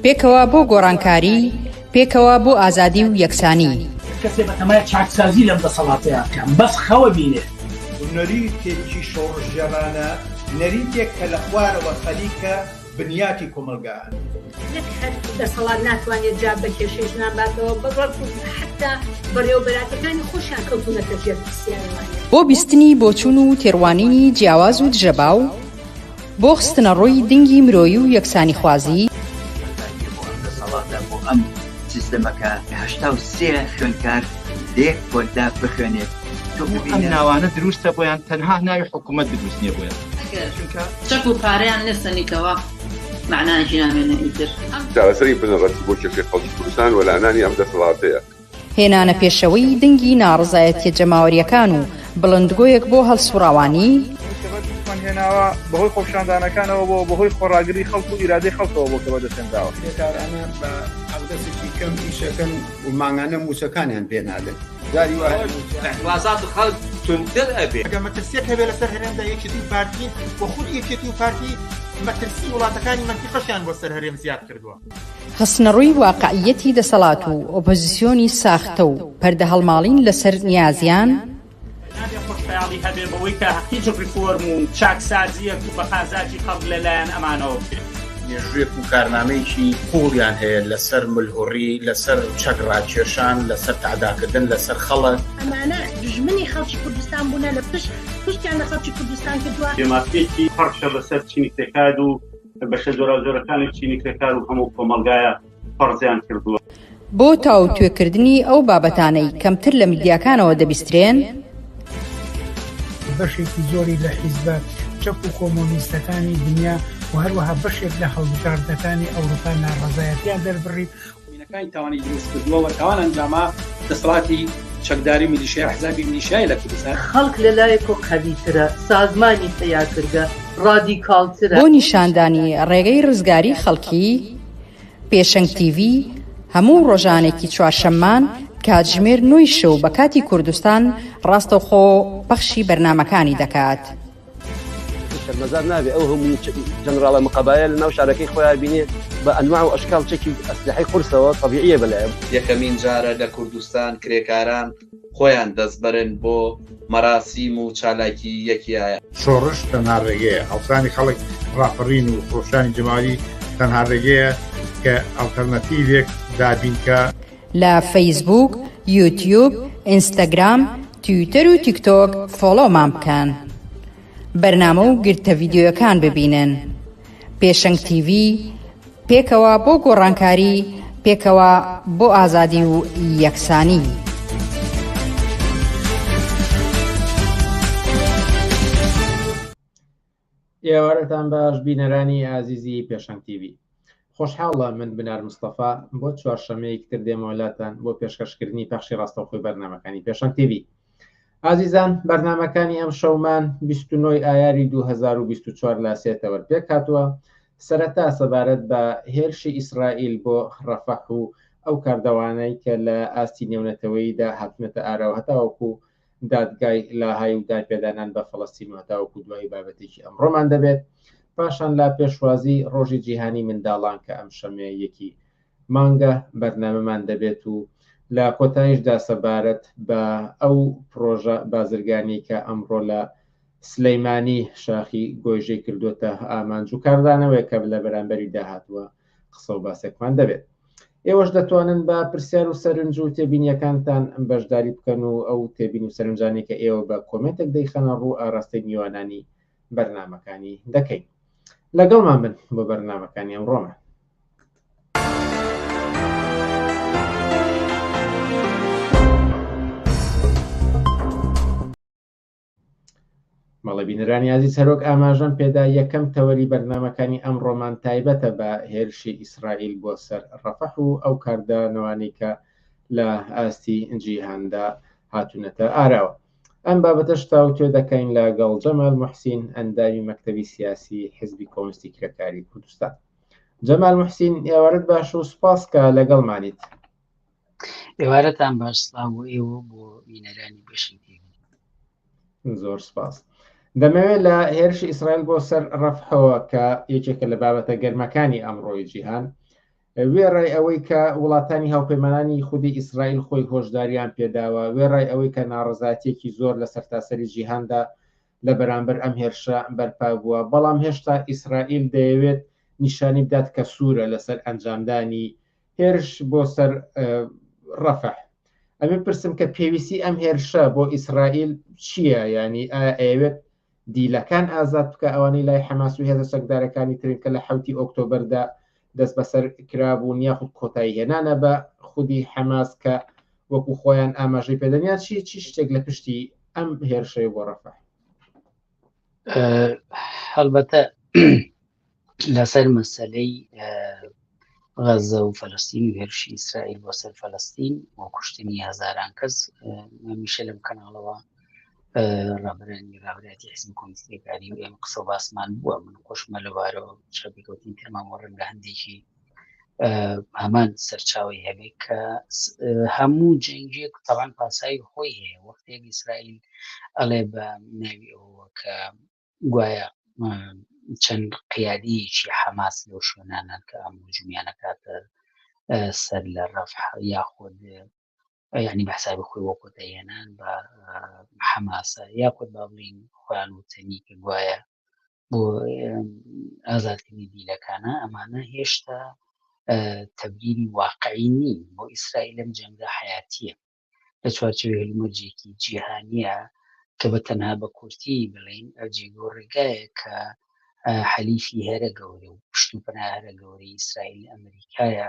پێکەوە بۆ گۆڕانکاری، پێکەوە بۆ ئازادی و یەکسانی. کەسێ بەتەمای چاکسازی لەم دەسەڵاتەیە بکەم بەس خەوە بینێ. نەریتێکی شۆڕژێرانە، نەریتێک کە لە خوارەوە خەلیکە بنیاتی کۆمەلگایە. دەسەڵات ناتوانێت جا بە کێشەیەک ناباتەوە بەڕەت حتا بەڕێوەبەراتەکانی خۆشیان کەوتونەتە ژێر پرسیارەوانە. بۆ بیستنی بۆچوون و تێڕوانینی جیاواز و دژەباو، بۆ خستنە ڕۆی دنگی مرۆیی و یەکسانی خوازی، دەسەڵاتە بۆ ئەم سیستەمەکە 83 خوێندکار لێک بۆدا بخوێنێت. ئەم ناوانە دروستە بۆیان تەنها ناوی حکوومەت دروست نییە بۆیان چەک و پارەیان نستنیتەوە معناژی نامێنە ئیتر چارەسەری بنەڕەتی بۆ کێشەی خەڵکی کوردستان و لەعنانی ئەم دەسەڵاتەیە. هێنانە پێشەوەی دنگی ناڕزایەتیە جەماوەریەکان و بڵندگۆیەک بۆ هەڵسوڕاوانی، هێناوە بەهۆی خۆپشاندانەکانەوە بۆ بەهۆی خۆڕاگری خەڵک و ئیرادەی خەڵکەوە بۆ کە بەدەستێنراوە. بێکارانە بە ئەودەسێکی کەم ئیشەکەن و ماگانە موچەکانیان پێنادن. وازات خەڵک تونتر ئەبێ. ئەگەر مەترسیەک هەبێ لەسەر هەرێمدا یەکێتی و پارتی بۆ خود یەکێتی و پارتی مەترسی وڵاتەکانی منتیقەشیان بۆ سەر هەرێم زیاد کردووە. خستنەڕووی واقعیەتی دەسەڵات و ئۆپۆزیسیۆنی ساختە و پەردە هەڵماڵین لەسەر نیازیان، خۆشحاڵی هەبێ بەوەی کە هیچ ریفۆرم و چاکسازیەک و بەخازاجی خەڵک لەلایەن ئەمانەوە بکرێت. مێژوێک و کارنامەیەکی قوڵیان هەیە لەسەر ملهوڕی، لەسەر چەکڕاکێشان، لەسەر تعداکردن لەسەر خەڵک. ئەمانە دژمنی خەڵکی کوردستان بوونە لە پشتیان لە خەڵکی کوردستان کردووە. دێماسیەکی پەرشە بەسەر چینی کرێکار و بەشە جۆراوجۆرەکانی چینی کرێکار و هەموو کۆمەلگایە پەرزیان کردووە. بۆ تاو توێکردنی ئەو بابەتانەی کەمتر لە میدیاکانەوە دەبیسترێن، بەشێکی زۆری لە حیزبە چەک و کۆمۆنیستەکانی دنیا و هەروەها بەشێک لە هەڵبژاردنەکانی ئەوروپا ناڕەزایەتیان دەربڕی بوونەکانی تاوانی دروست کردووە تاوان ئەنجامە دەسەڵاتی چەکداری میلیشیای حزابی میلیشیای لە کوردستان. خەڵک لەلایەکۆ قەویترە، سازمانی تەیارکردە، ڕادیکاڵترە. بۆ نیشاندانی ڕێگەی ڕزگاری خەڵکی، پێشەنگ تیڤ هەموو ڕۆژانێکی چوارشەممان کاتژمێر 9 شەو بە کاتی کوردستان ڕاستەوخۆ پەخشی بەرنامەکانی دەکات. مەزار نابێ ئەو هەموو جەنراڵە مقەبایە لە ناو شارەکەی خۆیان بینێ بە ئەنواع و ئەشکال چەکی ئەسلحەی قورسەوە طەبیعیە بەلایە. یەکەمین جارە لە کوردستان کرێکاران خۆیان دەستبەرن بۆ مەراسیم و چالاکی یەکیایە. شۆڕش تەنها ڕێگەیە، هەڵسانی خەڵک ڕاپەڕین و خۆشانی جەمالی تەنها ڕێگەیە کە ئەڵتەرنەتیڤێک دابینکە. لە فەیسبوک، یوتیوب، ئینستاگرام، تویتەر و تیکتۆک فۆلۆمان بکەن. بەرنامە و گرتە ڤیدیۆیەکان ببینن. پێشەنگ تیڤ، پێکەوە بۆ گۆڕانکاری، پێکەوە بۆ ئازادی و یەکسانی. ئێوارەتان باش بینەرانی ئازیزی پێشەنگ تیڤ. خۆشحاڵە من بنار مستەفا بۆ چوارشەمەیەکتر دێمەوەلاتان بۆ پێشکەشکردنی پەخشی ڕاستەوخۆی بەرنامەکانی پێشەنگ تیڤ. ئازیزان، بەرنامەکانی ئەم شەومان 29 ئایاری 2024 لاسێتەوە پێک هاتووە. سەرەتا سەبارەت بە هێرشی ئیسرائیل بۆ ڕەفەح و ئەو کاردەوانەی کە لە ئاستی نێونەتەوەییدا هاتونەتە ئاراوە هەتاوەکو دادگای لاهای و دادپێدانان بە فەڵەستین و هەتاوەکو دوای بابەتێکی ئەمڕۆمان دەبێت. پاشان لا پێشوازی ڕۆژی جیهانی منداڵان کە ئەم شەمەیەکی مانگە بەرنامەمان دەبێت و لە کۆتاییشدا سەبارەت بە ئەو پرۆژە بازرگانی کە ئەمڕۆ لە سلەیمانی شاخی گۆیژەی کردوتە ئامانج و کاردانەوەی کە لە بەرامبەری داهاتووە قسە و باسێکمان دەبێت. ئێوەش دەتوانن بە پرسیار و سەرنج و تێبینیەکانتان بەشداری بکەن و ئەو تێبین و سەرنجانی کە ئێوە بە کۆمنتێک دەیخەنە ڕوو ئاراستەی میوانانی بەرنامەکانی دەکەین. لەگەڵمان بن بۆ بەرنامەکانی ئەمڕۆمان. مەڵە بینەرانی عزیز، هەرۆک ئاماژەم پێدا یەکەم تەوەری بەرنامەکانی ئەمڕۆمان تایبەتە بە هێرشی ئیسرائیل بۆ سەر ڕەفەح و ئەو کاردانەوانی کە لە ئاستی جیهاندا هاتوونەتە ئاراوە. ئەم بابەتەش تاوتوێ دەکەین لەگەڵ جەمال موحسین، ئەندامی مەکتەبی سیاسی حیزبی کۆمونیستی کرێکاری کوردستان. جەمال موحسین، ئێوارەت باش و سوپاس کە لەگەڵمانیت. ئێوارەتان باش، سڵاو بۆ ئێوە بۆ بینەرانی پێشەنگ تیڤ. زۆر سپاس. دەمەوێت لە هێرشی ئیسرائیل بۆ سەر ڕەفحەوە کە یەکێکە لە بابەتە گەرمەکانی ئەمڕۆی جیهان وێڕای ئەوەی کە وڵاتانی هاوپەیمانانی خودی ئیسرائیل خۆی هۆشداریان پێداوە، وێڕای ئەوەی کە ناڕزاتێکی زۆر لە سەرتاسەری جیهاندا لە بەرامبەر ئەم هێرشە بەرپا بووە. بەڵام هێشتا ئیسرائیل دەیەوێت نیشانی بدات کە سوورە لەسەر ئەنجامدانی هێرش بۆ سەر ڕەفح. ئەمێ پرسم کە پێویستی ئەم هێرشە بۆ ئیسرائیل چییە؟ ینی ئەوێت دیلەکان ئازاد بکە ئەوانەی لای حەماس و هێزە سەکدارەکانی ترین کە لە 7 ئۆکتۆبەردا دەست بەسەر کرابوون یاخود کۆتایی هێنانە بە خودی حەماس کە وەکو خۆیان ئاماژەی پێدەنیان چی شتێک لە پشتی ئەم هێرشەی بۆ ڕەفح؟ هەڵبەتە لەسەر مەسەلەی غەزە و فەلەستین و هێرشی ئیسرائیل بۆ سەر فەلەستین بۆ کوشتنی هەزاران کەس هەمیشە لەم کەناڵەوە ڕابرداتی حیزب کۆمیسیەکانی و ئێمە قسە و باسمان بووە. من خۆشمە لەوارەوە شەپێکەوتین ترمامۆڕم لە هەندێکی هەمان سەرچاوی هەبێت کە هەموو جەنگێک تەبعاً پاسایی خۆی هەیە. وەختێک ئیسرائیل ئەڵێ بە ناوی ئەوە کە گوایە چەند قیادیەکی حەماس لەو شوێنانان کە ئەم هجومیانە کاتە سەر لە ڕەفح یاخود یعنی بەحسابی خۆی وە کۆتایهێنان بە حەماسە یاخود با بڵین خۆیان وتنی کە گوایە بۆ ئازادکردنی دیلەکانە، ئەمانە هێشتا تەبریری واقعی نین بۆ ئیسرائیل لەم جەنگە حیاتیە لە چوارچێوەی هەلومەرجێکی جیهانیە کە بە تەنها بە کورتی بڵین جێگۆ ڕێگایە کە حەلیفی هەرە گەورە و پشت و پەنای هەرە گەورەی ئیسرائیل ئەمریکایە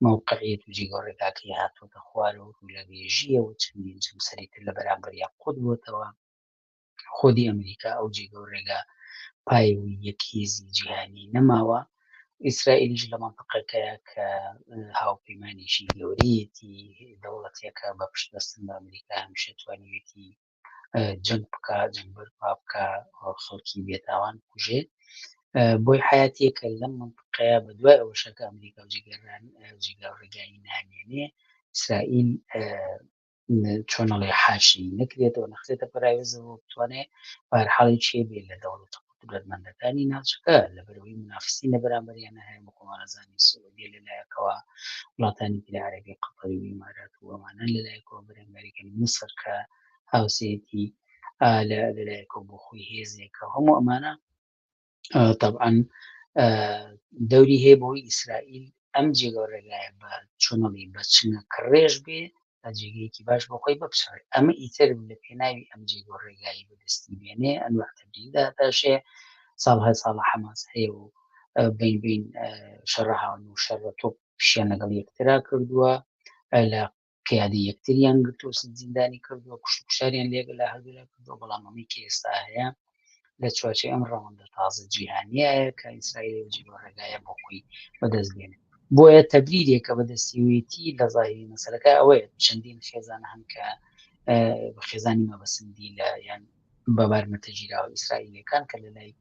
موقعیت و جێگۆ ڕێگاکەی هاتوۆتە خوارەوە و لە وێژیە و چەندین جەمسەریتر لە بەرامبەر یاقوت بووتەوە. خۆدی ئەمریکا ئەو جێگە و ڕێگا پای و یەک هێزی جیهانی نەماوە. ئیسرائیلیش لە مەنتقەکەیە کە هاوپەیمانێکی گەورەیەتی دەوڵەتێکە بە پشتبەستن بە ئەمریکا هەمیشە توانیوێتی جەنگ بکە، جەنگ بەرپا بکە، خەڵکی بێتاوان بکوژێت. بۆی حیاتیەکە لەم منطقەیە بە دوای ئەوەشەکە ئەمریکا و جێگا و ڕێگایی نامێنێ ئیسرائیل چۆنەڵێ حاشی نەکرێتەوە نەخرێتە پەراوێزەوە بتوانێت بەهەرحاڵی چێ بێت لە دەوڵەتە قودرەتمەندەکانی ناوچەکە لەبەرەوەی منافسی نەبەرامبەریانە هەیە بۆ کۆمەڵەزانی سعودیە لەلایەکەوە، وڵاتانی دیکە عەرەبی قەتەر و ئیمارات و ئەوانە لەلایەکەوە بەرەنگاریەکانی میسر کە هاوسەیەتی لەلایەکەوە بۆ خۆی هێزێکە. هەموو ئەمانە طبعاً دەوری هەیە بۆی ئیسرائیل ئەم جێگە ڕێگایە بە چۆنەڵی بە چنە کڕێژ بێ تا جێگەیەکی باش بۆ خۆی بپشڕێت. ئەمە ئیتر لە پێناوی ئەم جێگە ڕێگایی بەدەستی بێنێ ئەنواع تەبریدا تاشێ ساڵهای ساڵە حەماس هەیە و بین بین شەڕەهاون و شەڕە تۆپ پیشیان لەگەڵ یەکترا کردووە، لە قیادی یەکتریان گرتووە زیندانی کردووە، کوشت و کوشتاریان لێگە لە هەردوولا کردووە. بەڵام ئەمەی کە ئێستا هەیە لە چوارچێ ئەم ڕەوەندە تازە جیهانیایە کە ئیسرائیل جێگە ڕێگایە بۆ خۆی بەدەست بێنێت. بۆیە تەبریرێکە بەدەستیوێتی لە ظاهری مەسەلەکە ئەوەیە چەندین خێزان هەن کە خێزانی مەبەسەندی لە یان بەبار مەتەجیراوە ئیسرائیلەکان کە لەلای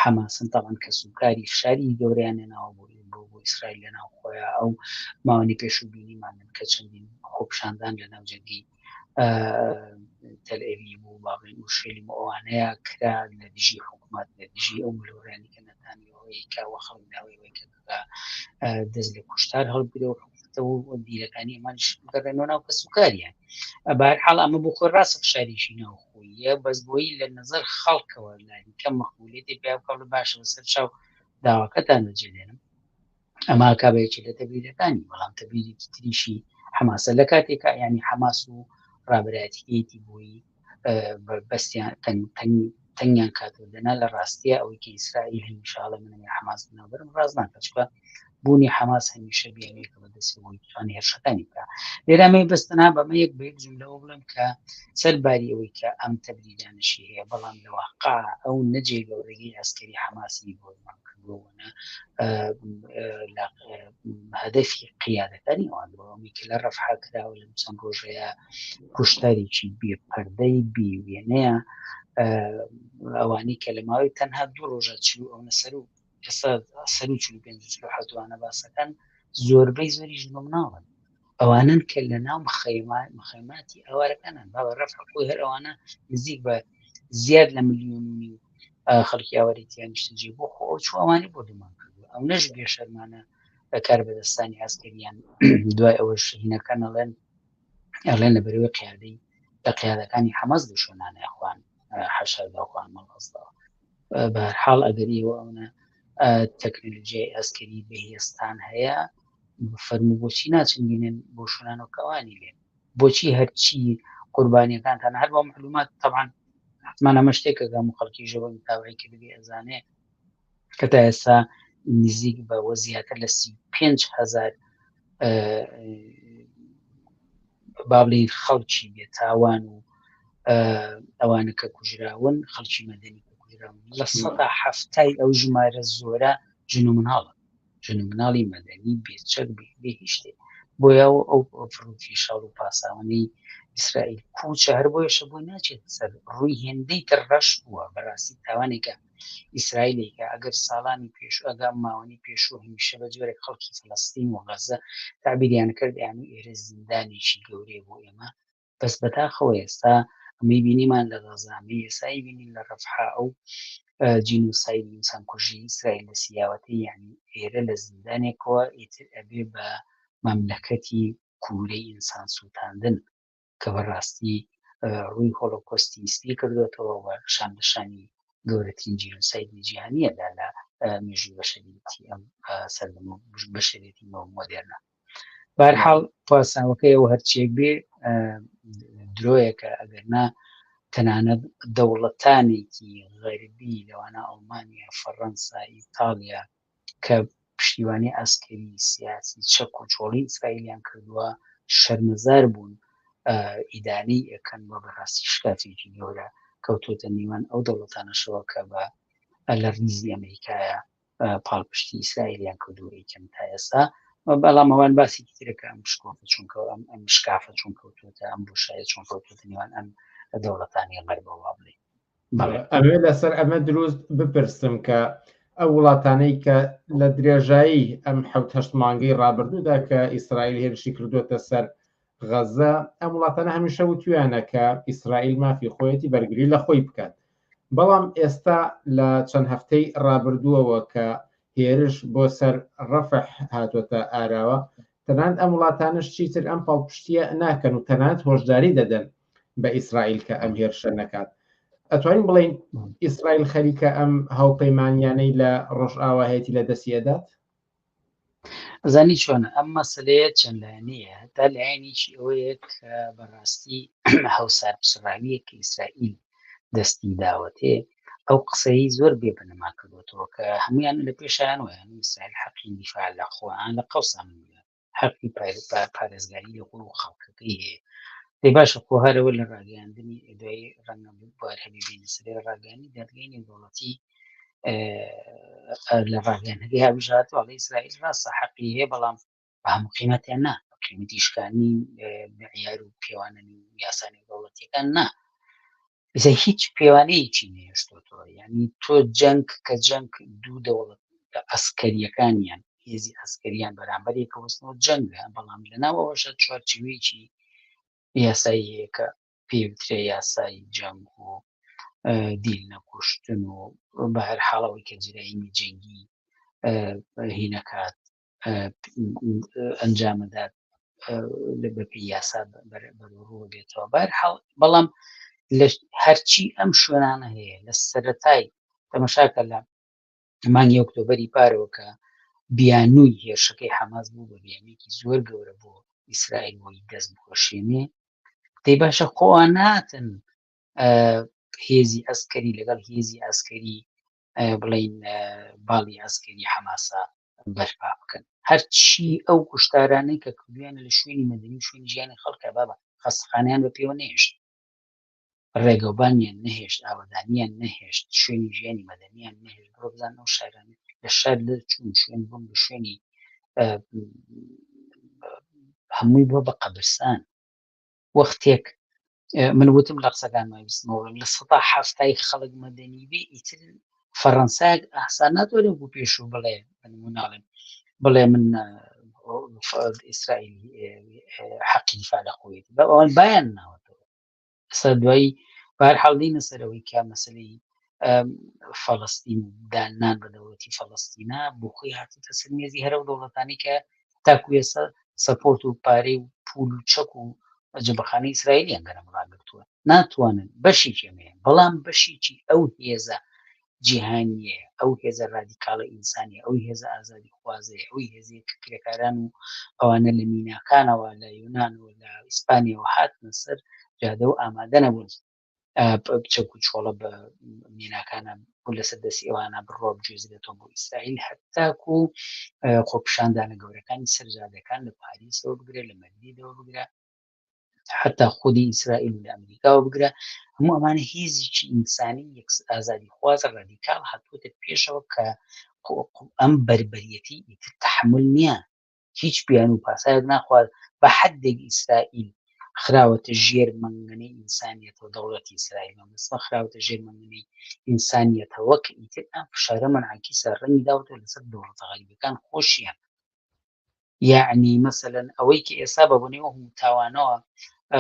حەماسن تەڵەن کە سوکاری فشاری گەورەیان لەناوە بۆ ئیسرائیل لەناو خۆیان ئەو ماوەی پێشوبینیمانن کە چەندین خۆپشاندان لە ناو جەنگی تەلئەویڤ و باڵێن و شێلیم و ئەوانەیە کرا لە دژی حکوومەت لە دژی ئەو ملۆڕیانی کە نەتانیاهوی کاوە خەڵکداوی کە دەست لە کوشتار هەڵگرەوە و دیرەکانی ئەمانش بگەڕێنەوە ناو کە سوکاریان. بەهەرحاڵ ئەمە بۆ خۆی ڕاستە فشاریشی ناوخۆییە بەس بۆی لە نەزەر خەڵکەوە لانی کەم مەقبوولێتی پێ بکەڵ باشە بەسەر چاو داواکەتان دەجێنم. ئەما کابێکی لە تەبریرەکانی، بەڵام تەبریرێکی تریشی حەماسە لە کاتێکە ینی حەماس و ڕابرایەتیەتی بۆی بەستیان تەنگیان کاتودەنا لە ڕاستیە ئەوەی کە ئیسرائیل هەمیشاڵە منە حەماس بنەوەبەرم ڕاز ناکەچکە بوونی حەماس هەمیشە بێنێکە بەدەستی بۆی توانی هێرشەکانی بکە. لێرامەی بەستنا بەمە یەک بە یەک جملەوە بڵێم کە سەرباری ئەوەی کە ئەم تەبریرانشی هەیە، بەڵام لە واقع ئەو نەجێگە و ڕێگەی ئەسکەری حەماسی بۆمان کردووەوەنە هەدەفی قیادەکانی ئەوانەوەی کە لە ڕەفح کراوە لەم چەند ڕۆژەیە کوشتارێکی بێپەردەی بیوێنەیە ئەوانەی کە لە ماوەی تەنها 2 ڕۆژە چلو ئەو نەسەر و ئێستا سەر و 45 باسەکان زۆربەی زۆریش نۆمناڵن ئەوانن کە لە ناو مخەیماتی ئەوارەکانن با بە ڕەفح خۆی هەر ئەوانە نزیک بە زیاد لە ملیۆنی خەڵکی ئاوارەتیان نیشتەجێ بۆ خۆ چوو ئەوانی بۆ دومان کردو ئەو نەش بێشەرمانە کار بەدەستانی ئاسکەریان دوای ئەوەش هینەکان ئەڵێن لە بەرەوەی قیادەی لە قیادەکانی حەماس دشۆنانە یاخوان حەشارداخوان مەڵەستەوە بە هەر حاڵ ئەگەر ئێوە ئەوە تەکنۆلۆژیای ئاسکەری بەهێستان هەیە فەرموو بۆچی ناچنگێنن بۆ شوێنانەوەکەوانی لێن بۆچی هەرچی قوربانیەکانتان هەر بۆ معلومات طبعا حتمان ئەمە شتێکە گەم و خەڵکی ژەوە تاوای کردبێ ئەزانێ کە تا ئێستا نزیک بەوە زیاتر لە 35,000 بابلی خەڵکی بێتاوان و ئەوانە کە کوژراون خەڵکی مەدەنی کە کوژراون لە 170 ئەو ژمارە زۆرە ژن و مناڵی مەدەنی بێچەک بێ هیچ شتێ بۆیە ئەو فڕوفی شەڵ و پاساوانەی ئیسرائیل کوچە هەر بۆیەشە بۆی ناچێت سەر ڕووی هێندەی تر ڕەش بووە بەڕاستی تاوانێکە ئیسرائیلێکە ئەگەر ساڵانی پێش ئەگەم ماوەی پێشوو هەمیشە بە جۆرێک خەڵکی فەڵەستین و غەزە تعبیریان کرد یان ئێرە زیندانێکی گەورەی بۆ ئێمە بەس بەتاخەوە ئێستا ئەمەی بینیمان لە غەزامی ئێسایی بینین لە ڕەفحا ئەو جینۆسایدی ئینسان کوژی ئیسرائیل لە سیاوەتی یعنی ئێرە لە زیندانێکەوە ئیتر ئەبێ بە مەملەکەتی کوورەی ئینسان سووتاندن کە بەڕاستی ڕووی هۆڵۆکۆستی سپی کردوێتەوە و شاندەشانی گەورەترین جینۆسایدی جیهانیەدا لە مێژووی بەشەریەتی ئەم سەردەم بەشەریەتی مۆدێرنە بە هەر حاڵ پاساوەکەی ئەوە هەرچێک بێ درۆیەکە ئەگەرنا تەنانەت دەوڵەتانێکی غەربی لەوانە ئەڵمانیا فەڕەنسا ئیتالیا کە پشتیوانی ئاسکەری سیاسی چەک و چۆڵی ئیسرائیلیان کردووە شەرمەزار بوون ئیدانی ئەکەن بە بەڕاستی شکاتێکی گەورە کەوتۆتە نیوان ئەو دەوڵەتانەشەوە کە بە لە ریزی ئەمریکایە پاڵپشتی ئیسرائیلیان کردووە کەم تا ئێستا بەڵام ئەوان باسی ترەکە ئەم شکۆفە چونکە ئەم شکافە چون کەوتوتە ئەم بۆشایە چۆن کەوتوتە نیوان ئەم دەوڵەتانی غەربەوە بڵێ ئەمێ لەسەر ئەمە دروست بپرسم کە ئەو وڵاتانەی کە لە درێژایی ئەم 7 مانگەی ڕابردوودا کە ئیسرائیل هێرشی کردوتە سەر غەزە ئەم وڵاتانە هەمیشە وتویانە کە ئیسرائیل مافی خۆیەتی بەرگری لە خۆی بکات بەڵام ئێستا لە چەند هەفتەی ڕابردووەوە کە هێرش بۆ سەر ڕەفح هاتوۆتە ئاراوە تەنانەت ئەم وڵاتانش چیتر ئەم پاڵپشتیە ناکەن و تەنانەت هۆشداری دەدەن بە ئیسرائیل کە ئەم هێرشە نەکات ئەتوانین بڵین ئیسرائیل خەریکە ئەم هاوپەیمانیانەی لە ڕۆژئاواهەیەتی لە دەستیەدات زانی چۆنە ئەم مەسلەیە چەند لایەنەیە هەتا لایەنێکی ئەوەیە کە بەڕاستی هەوسار پسڕاویە کە ئیسرائیل دەستی داوەتێ ئەو قسەی زۆر بێ بنەما کردوەوە کە هەمویان لە پێشیان ویان ئیسرائیل حەقی دیفاع لە خۆیان لە قەوسان حەقی پارێزگاری لە خۆ و خەڵکەکەی هەیە دەی باشە خۆ هەرەوە لە ڕاگەیاندنی دوای ڕەنگە بوار هەبی بینی سەرێ ڕاگەیانی دادگای نێودەوڵەتی لە ڕاگەیانەکەی هاویژاتوە ئیسرائیل ڕاستە حەقی هەیە بەڵام بە هەموو قیمەتیان نا قیمەتی شکانی معیار و پێوانەی و یاسانی دەوڵەتیەکان نا هیچ پێوانەیەکی نێشتۆتەوە یعنی تۆ جەنگ کە جەنگ دوو دەوڵەت ئەسکەریەکانیان هێزی ئەسکەریان بەرامبەرێکە وەستنەوە جەنگە بەڵام لەناوەوەشە چوارچێوەیەکی یاساییەیە کە پێوترێ یاسایی جەنگ و دیل نەکوشتن و بە هەر حاڵەوەی کە جرایمی جەنگی هینەکات ئەنجامەدات بەپی یاسا بەڕوو بێتەوە بە هەر حاڵ بەڵام هەرچی ئەم شوێنانە هەیە لە سەرەتای تەماشاکە لە مانگی ئۆکتۆبەری پارەوە کە بیانووی هێرشەکەی حەماس بوو بە بیانوویەکی زۆر گەورە بۆ ئیسرائیل بۆی دەست بخۆشێنێ دەی باشە خۆیان ناتن هێزی ئەسکەری لەگەڵ هێزی ئەسکەری بڵین باڵی ئەسکەری حەماسا بەرپا بکەن هەرچی ئەو کوشتارانەی کە کردویانە لە شوێنی مەدەنی شوێنی ژیانی خەڵکە بابە خەستەخانەیان بە پێوە نێشت ڕێگەوبانیان نەهێشت ئاوەدانیان نەهێشت شوێنی ژیانی مەدەنیان نەهێشت بڕۆ بزان ئەو شارانە لە شار لە چوون شوێن بووم بە شوێنی هەمووی بۆ بە قەبرستان وەختێک من وتم لە قسەکان مایبستمەوە لە 170 خەڵک مەدەنی بێ ئیتر فەڕەنسایەک ئاسان ناتوانێت بوو پێشوو بڵێ ناڵێن بڵێ من ئیسرائیل حەقی دیفاع لە خۆیەتی بە ئەوان بایان ناوەتەوە ئێستا دوایی بە هەر حاڵ دێینە سەرەوەی کە مەسەلەی فەڵەستین دانان بە دەوڵەتی فەڵەستینە بۆ خۆی هاتوتە سەر مێزی هەرە و دەوڵەتانی کە تاکو ئێستا سەپۆرت و پارەی و پول و چەک و جەبەخانەی ئیسرائیلیان گەرەم ڕاگرتووە ناتوانن بەشێکی ئەمەیە بەڵام بەشێکی ئەو هێزە جیهانیە ئەو هێزە ڕادیکاڵە ئینسانیە ئەو هێزە ئازادی خوازەیە ئەوی هێزەیە کە کرێکاران و ئەوانە لە میناکانەوە لە یۆنانەوە لە ئیسپانیەوە هاتنە سەر جادە و ئامادە نەبوون چەک و چۆڵە بە میناکانە بوو لەسەر دەستی ئەوانە بڕۆ بجێزرێتەوە بۆ ئیسرائیل هەتاکو و خۆپیشاندانە گەورەکانی سەرجادەکان لە پاریسەوە بگرێت لە مەدریدەوە بگرێت حتا خودی ئیسرائیل و لە ئەمریکاوە بگرە هەموو ئەمانە هێزێکی ئینسانی ئازادی خوازە ڕادیکاڵ هاتووەتە پێشەوە کە ئەم بەربەریەتی ئیتر تەحمل نییە هیچ بیان و پاسایەک ناخوات بە حەدێک ئیسرائیل خراوەتە ژێر مەنگەنەی ئینسانیەتەوە دەوڵەتی ئیسرائیل مەسڵ خراوەتە ژێر مەنگەنەی ئینسانیەتەوە کە ئیتر ئەم فشارە مەنعەکیسە ڕەنگی داوەتە لەسەر دەوڵەتە غەریبەکان خۆشیان یعنی مەسەلەن ئەوەی کە ئێستا بەبوونەوە هەموو تاوانەوە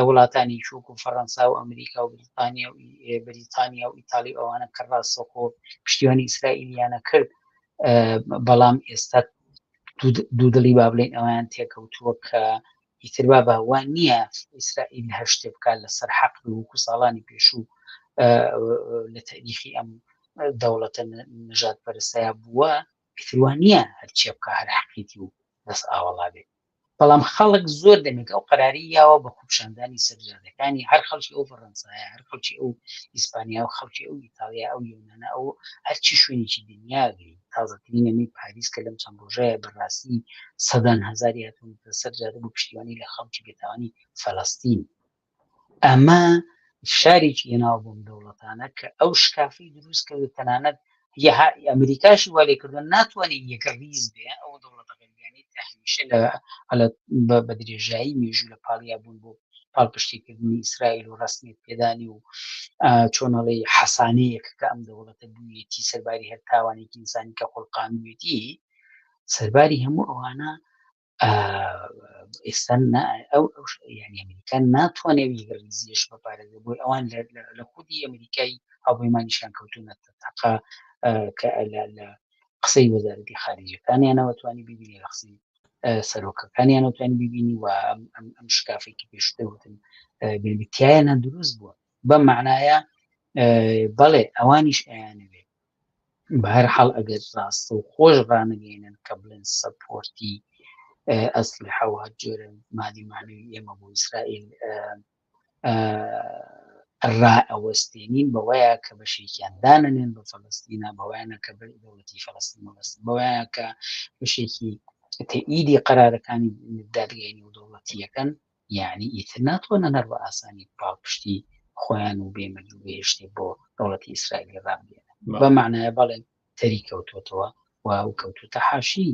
وڵاتانی شوک و فەڕەنسا و ئەمریکا و بریتانیا و ئیتالی ئەوانە کە ڕاستەخۆ پشتیوانی ئیسرائیلیانە کرد بەڵام ئێستا دوو دڵی با بڵێن ئەویان تێکەوتووە کە ئیتر با باوان نییە ئیسرائیل هەر شتێ بکات لەسەر حەق وەکو ساڵانی پێشوو لە تاریخی ئەم دەوڵەتە نژاد پەرستەیە بووە ئیتروان نییە هەرچیە بکە هەر حەقیتی و دەست ئاوەڵا بێت بەڵام خەڵک زۆر دەمێک ئەو قەراری یاوە بە خوپشاندانی سەرجادەکانی هەر خەڵکی ئەو فەڕەنسایە هەر خەڵکی ئەو ئیسپانیا و خەڵکی ئەو ئیتالیا ئەو یۆنانە ئەو هەرچی شوێنێکی دنیاگەی تازەترینەمی پاریس کە لەم چەند ڕۆژەیە بەڕاستی سەدان هەزاری هاتوونەتە سەرجادە بۆ پشتیوانی لە خەڵکی بێتاوانی فەڵەستین ئەمە شارێکی هێناوە بۆم دەوڵەتانە کە ئەو شکافەی دروست کردو تەنانەت ئەمریکاشی وا لێکردووە ناتوانێت یەکە ریز بێ ئەو دەوڵەتە غەریبیانەی هەمیشە بە درێژایی مێژوو لە پاڵیا بوون بۆ پاڵپشتیکردنی ئیسرائیل و ڕسمیت پێدانی و چۆنەڵی حەسانەیەک کە ئەم دەوڵەتە بوویەتی سەرباری هەر تاوانێکی ئینسانی کە قوڵقانوێتی سەرباری هەموو ئەوانە ئێستا ئەو یعنی ئەمریکا ناتوانێت یەکەڕیزیش بەپارێزێت بۆی ئەوان لە خودی ئەمریکای هاوبەیمانیشیان کەوتونەتە تەقا کە لە قسەی وەزارەتی خارجیەکانیانەوە توانی ببینی لە قسەی سەرۆکەکانیانە توانی ببینی و ئەم شکافێکی پێشتەوتن بێتیایەنە دروست بووە بەم معنایە بەڵێ ئەوانیش ئەیانەوێت بە هەر حاڵ ئەگەر ڕاستە و خۆش ڕانەگەێنن کە بڵێن سەپۆرتی ئەسلحە و هەر جۆرە مادی معنوی ئێمە بۆ ئیسرائیل ڕائەوەستێنین بەوەیە کە بەشێکیان دانەنێن بە فەڵەستینە بەوایانە کە دەوڵەتی فەڵەستین وەڵەستین بەوایە کە بەشێکی تەئیدی قەرارەکانی دادگەینی و دەوڵەتیەکەن یعنی ئیتر ناتوانن هەر بە ئاسانی پاڵپشتی خۆیان و بێمەرج و بێهێشتێک بۆ دەوڵەتی ئیسرائیل ڕابگەێنن بە معنایە بەڵێ تەری کەوتوتەوە و ئەو کەوتوتە حاشی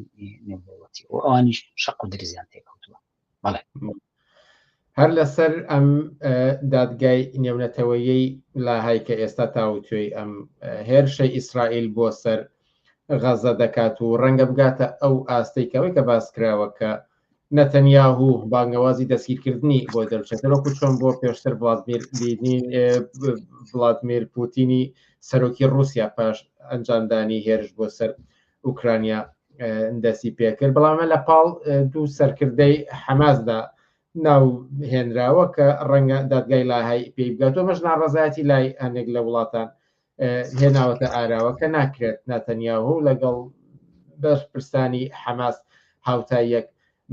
نێودەوڵەتی و ئەوانیش شەق و دریزیان تێکەوتووە بەڵێ هەر لەسەر ئەم دادگای نێونەتەوەیەی لاهای کە ئێستا تاوتوێی ئەم هێرشەی ئیسرائیل بۆ سەر غەزە دەکات و ڕەنگە بگاتە ئەو ئاستەیکەوەی کە باسکراوە کە نەتەنیاهوو بانگەوازی دەستگیرکردنی بۆ دەرچێتەوەکو چۆن بۆ پێشتر ڤڵادیمیر پوتینی سەرۆکی رووسیا پاش ئەنجامدانی هێرش بۆ سەر ئوکرانیا دەستی پێکرد بەڵامە لە پاڵ دوو سەرکردەی حەماسدا ناو هێنراوە کە ڕەنگە دادگای لاهای پێی بگات و مەش ناڕەزایەتی لای هەندێک لە وڵاتان هێناوەتە ئاراوە کە ناکرێت نەتەنیاهوو لەگەڵ بەرپرسانی حەماس هاوتاییەک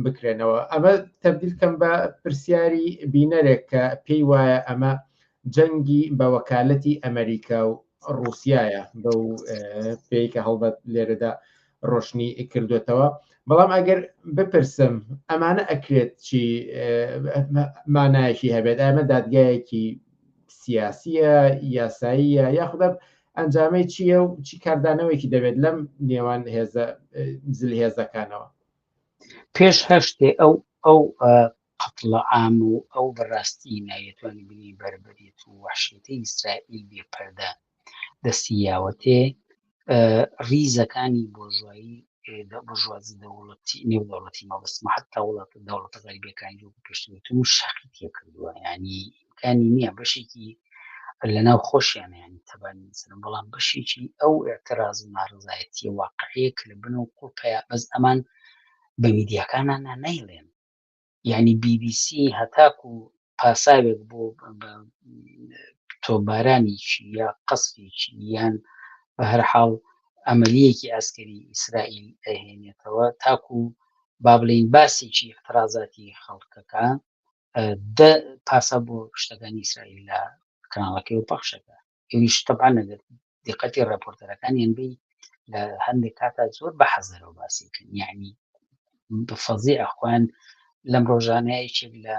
بکرێنەوە ئەمە تەبدیل کەم بە پرسیاری بینەرێک کە پێی وایە ئەمە جەنگی بە وەکالەتی ئەمریکا و رووسایە بەو پێی کە هەڵبەت لێرەدا ڕۆشنی کردوێتەوە بەڵام ئەگەر بپرسم ئەمانە ئەکرێت چی مانایەکی هەبێت ئەمە دادگایەکی سیاسیە یاساییە یاخودە ئەنجامەی چییە و چی کاردانەوەیکی دەبێت لەم نێوان زل هێزەکانەوە پێش هەشتێ ئەو قەتڵە عام و ئەو بەڕاستی نایەتوانی بینی بەربەریت و وحشەتی ئیسرائیل بێپەردە دەستی یاوەتێ ریزەکانی بۆژوایی بژوازی دەوڵەتی نێودەوڵەتی مەبەستمە حتا وڵاتە دەوڵەتە غەریبیەکانی پێشتوتن و شەقی تێ کردووە یعنی ئیمکانی نییە بەشێکی لەناو خۆشیانە ینی تەبانی سرم بەڵام بەشێکی ئەو ئێعتراز و ناڕزایەتی واقعەیە کە لە بن و قوڵپەیە بەس ئەمان بە میدیاکانان نەیڵێن یعنی BBC هەتاکو پاساوێک بۆ تۆبارانێکی یا قەسفێکی یان بە هەر حاڵ ئەمەلیەکی ئەسکەری ئیسرائیل ئەهێنێتەوە تاکو با بڵێین باسێکی احترازاتی خەڵکەکە پاسە بۆ شتەکانی ئیسرائیل لە کاناڵەکەی و پەخشەکە ئێویش تەبعان لەگەر دیقەتی ڕاپۆرتەرەکانیان بی لە هەندێک کاتا زۆر بە حەزەرەوە باسیکن یعنی بفەزی ئەخوان لەم ڕۆژانەیەکێک لە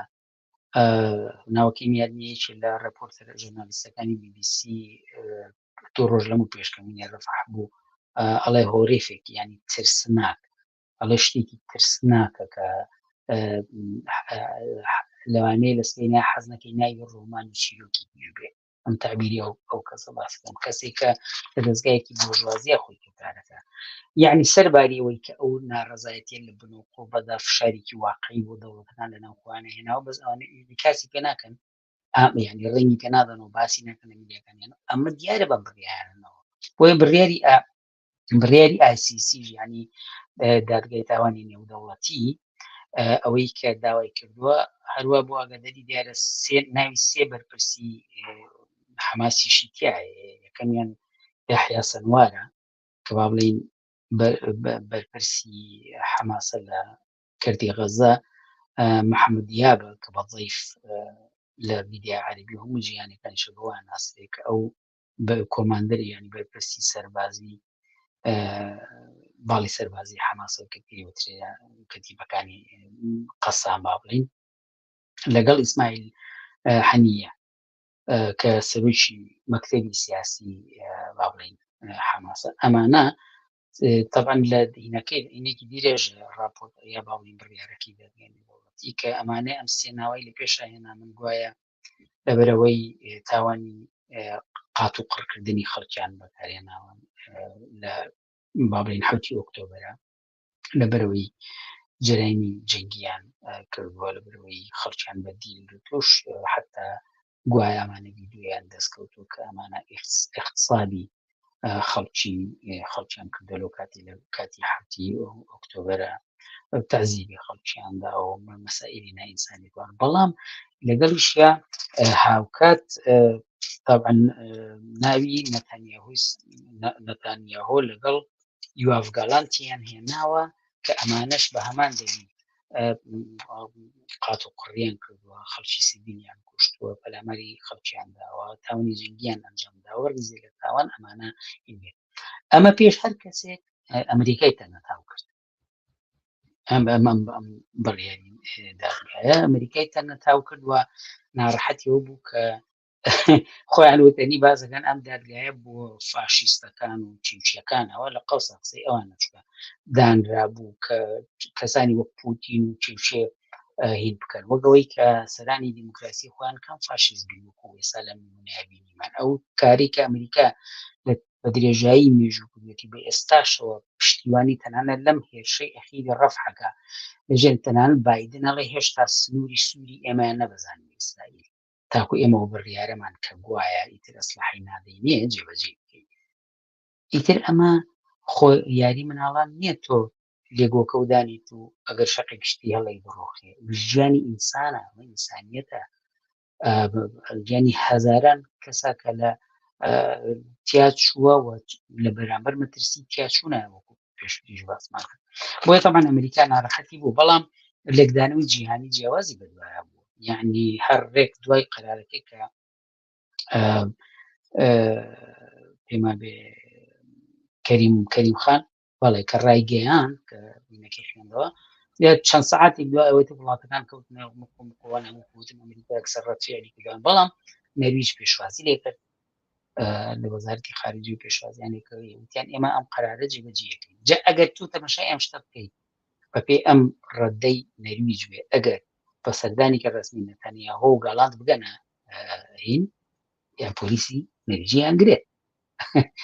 ناوەکەی میادنیەکی لە ڕپۆرتەرە ژۆرنالیستەکانی BBC دو ڕۆژ لەم و پێشکەمینی ڕفح بوو ئەڵێ هۆرێفێک ینی ترسناک ئەڵێ شتێکی ترسناکە کە لەوانەیە لە سێنا حەز نەکەی ناوی ڕۆمان و چیرۆکی بێ ئەم تعبیری ئەو کەسە باسکەم کەسێک کە لە دەستگایەکی بۆژوازیە خۆی کەکارەکە یعنی سەرباریەوەی کە ئەو ناڕزایەتیە لە بنووقۆ بەدا فشارێکی واقعی بۆ دەوڵەتەکان لە ناوخواانە هێناوە بەس ئەوانە کاسی پێ ناکەن ینی ڕێنگی پێ نادەنەوە باسی نەکەن لە میدیاکانیان ئەمە دیارە بە بڕیارنەوە بۆیە بڕیاری ICC ینی دادگای تاوانی نێودەوڵەتی ئەوەی کە داوای کردووە هەروە بۆ ئاگاداری دیارە ناوی سێ بەرپرسی حماسیشی تایە یەکەمیان یحیا سەنوارە کە با بڵێین بەرپرسی حماسە لە کردی غەزە محەممەد دیابە کە بە ضەیف لە میدیا عەربی هەموو جیهانەکان شەبووان ناسرێک ئەو بە کۆماندەری ینی بەرپرسی سەربازی باڵی سەربازی حماسە کە پێوترێ کەتیبەکانی قەسام با بڵین لەگەڵ ئیسماعیل حەنیە کە سەرۆکی مەکتەبی سیاسی با بڵین حماسە ئەمانە طبعا لە هینەکەی دیرێژ راپۆرت یا باڵین بڕیارەکەی دەرگێنی دەوڵەتی کە ئەمانەی ئەم سێناوی لە پێشە هێنا من گوایە لەبەرەوەی تاوانی قات و قڕکردنی خەڵکیان بەکارهێناوە لە بابلین حوتی ئۆکتۆبرە لەبەرەوەی جەرایمی جەنگیان کردووە لەبەرەوەی خەڵکیان بە دیل توش حتا گوایە ئەمانە ویدیۆیان دەستکەوتو کە ئەمانە اقتصادی خەڵکیان کردە لەو کاتی حوتی ئۆکتۆبرە تعزیبی خەڵکیاندا و مەسائلی نائینسانیوان بەڵام لەگەڵیشیا هاوکات طبعا ناوی نەتانیاهۆ لەگەڵ یواف گاڵانتیان هێناوە کە ئەمانەش بە هەمان دەوی قات و قڕیان کردووە خەڵکی سیبینیان کوشتووە پەلامەری خەڵکیان داوە تاوانی جنگیان ئەنجامداوە ریزی لە تاوان ئەمانە ئینێت ئەمە پێش هەر کەسێک ئەمریکای تەنەتاو کرد ئەم بڕیاری داگایە ئەمریکای تەنەتاو کردووە ناڕەحەتیەوە بوو کە خۆیان وتەنی بازەکان ئەم دادگایە بۆ فاشیستەکان و چیوچیەکانەوە لە قەوسە قسەی ئەوان نەچووە دانرا بوو کە کەسانی وەک پوتین و چیوچێ هین بکەن وەگەوەی کە سەرانی دیموکراسی خۆیان کەم فاشیزمی وەکو ئێستا لە نمونەیەبینیمان ئەو کاری کە ئەمریکا بە درێژایی مێژوو کردوێتی بە ئێستاشەوە پشتیوانی تەنانەت لەم هێرشەی ئەخیری ڕەفحەکە لەژێر تەنانەت بایدن ئەڵێ هێشتا سنووری سووری ئێمەیان نەبەزانین ئیسرائیل تاکو ئێمەوە بڕیارەمان کە گوایە ئیتر ئەسلحەی نادەینێ جێبەجێ بکەین ئیتر ئەمە خۆ یاری مناڵان نییە تۆ لێگۆکەودانیت و ئەگەر شەقی گشتی هەڵی بڕۆخێ ژیانی ئینسانە ئینسانیەتە ژیانی هەزاران کەسا کە لە تیاچووە لە بەرامبەر مەترسی تیاچوونە وەکو پێشتریش باسمان کرد بۆیە تەمان ئەمریکا ناڕەحەتی بوو بەڵام لێکدانەوەی جیهانی جیاوازی بەدوایە بوو یعنی هەر ڕێک دوای قەرارەکەی کە پێما بێ کەریم خان بەڵێ کە ڕایگەیان کە بینەکەی خوێندەوە چەند سەعاتێک دوای ئەوەی وڵاتەکان کەوتنە مقۆوان هەمووتن ئەمریکا ئەکسەر ڕەتیاری کردوان بەڵام نەرویج پێشوازی لێ کرد لە وەزارەتی خارجی و پێشوازیانێکەوەی وتیان ئێمە ئەم قەرارە جێبەجێەکەین جا ئەگەر تو تەماشای ئەم شتە بکەیت بەپێی ئەم ڕەدەی نەرویج بێ ئەگەر بە سەردانی کە ڕسمی نەتانیاهۆ و گاڵاند بگەنە هین یان پۆلیسی نەرویجیان گرێت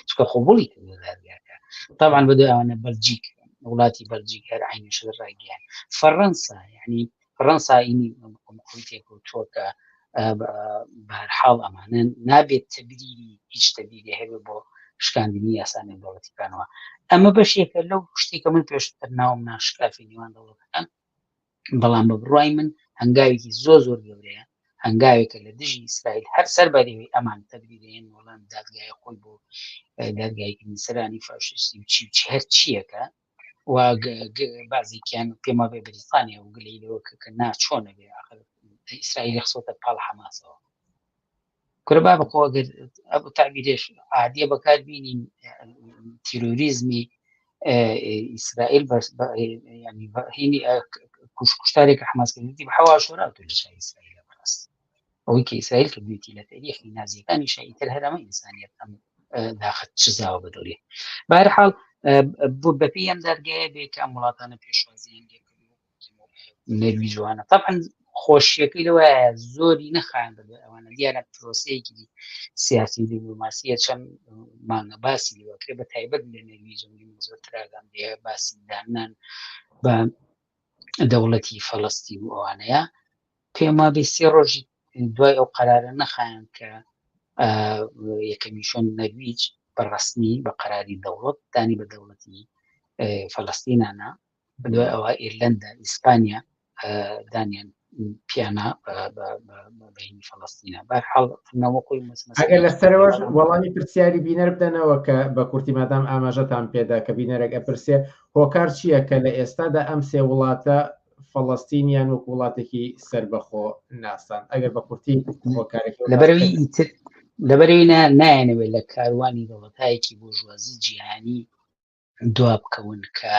چکە خۆبوڵی کردوەدارگاکە طبعا بەدوای ئەوانە بەلجیک وڵاتی بەلجیک هەر عینەشە ڕایگەیان فەڕەنسا یعنی فەڕەنسا ئینی محیتێک و چۆکە بەهەرحاڵ ئەمانە نابێت تەبریری هیچ تەبریری هەبێ بۆ شکاندنی یاسانی دەوڵەتیەکانەوە. ئەمە بەشێکە لەو شتێکە من پێشتر ناوم ناشکافی نێوان دەوڵەتەکان، بەڵام بە بڕای من هەنگاوێکی زۆر گەورەیە، هەنگاوێکە لە دژی ئیسرائیل هەر سەر بەرەوەی ئەمان تەبریرێن وەڵام دادگای خۆی بۆ دادگایکردنی سەرانی فاشیستی و چی هەر چیەکە و بازێکیان پێما بێ بریتانیا و گلەیەوە کە ناچۆنە بێ ئیسرائیل خسۆتە پاڵ حەماسەوە. کورەبا بەخۆ ئەگەر ئەو تعبیرێش عادیە بەکاربینین تیرۆریزمی ئیسرائیل ینی هینی کوشتارێکە حماسکردنی بە حەوا شۆراتۆ لە شای ئیسرائیلە بەڕاست ئەوەی کە ئیسرائیل کردوێتی لە تاریخی نازیەکانی شایتر هەرەمە ئینسانیەت ئەم داخت چزاوە بەدەورێ. بەهەرحاڵ بەپێی ئەم دادگایە بێ کە ئەم وڵاتانە پێشوازیان لێکرد نەرویج جوانە طبعاً خۆشیەکەی لەوەیە زۆری نەخایەن بە ئەوانە دیارە پرۆسەیەکی سیاسی دیپلۆماسیە چەند مانگە باسی لێوەکرێ بە تایبەت لە نەرویج زۆرتراگەم دێ باسی دانان بە دەوڵەتی فەڵەستین و ئەوانەیە پێما بێ سێ ڕۆژی دوای ئەو قەرارە نەخایەن کە یەکەمیشۆن نەرویج بەڕەسمی بە قەراری دەوڵەت دانی بە دەوڵەتی فەڵەستینانە بدوای ئەوە ئیرلەندا ئیسپانیا دانیان پیانە بەینی فەڵەستینە. بەرحاڵ نەوەقۆی ئەگەر لەسەرەوەش وەڵامی پرسیاری بینەر بدەنەوە کە بە کورتی مادام ئاماژەتان پێدا کە بینەرێک ئەپرسێ هۆکار چییە کە لە ئێستادا ئەم سێ وڵاتە فەڵەستینیان وەک وڵاتێکی سەربەخۆ ناسان ئەگەر بە کورتی هۆکارێکی لەبەرەوەی نایەنەوێت لە کاروانی دەوڵەتایەکی بۆ ژوازی جیهانی دوا بکەون کە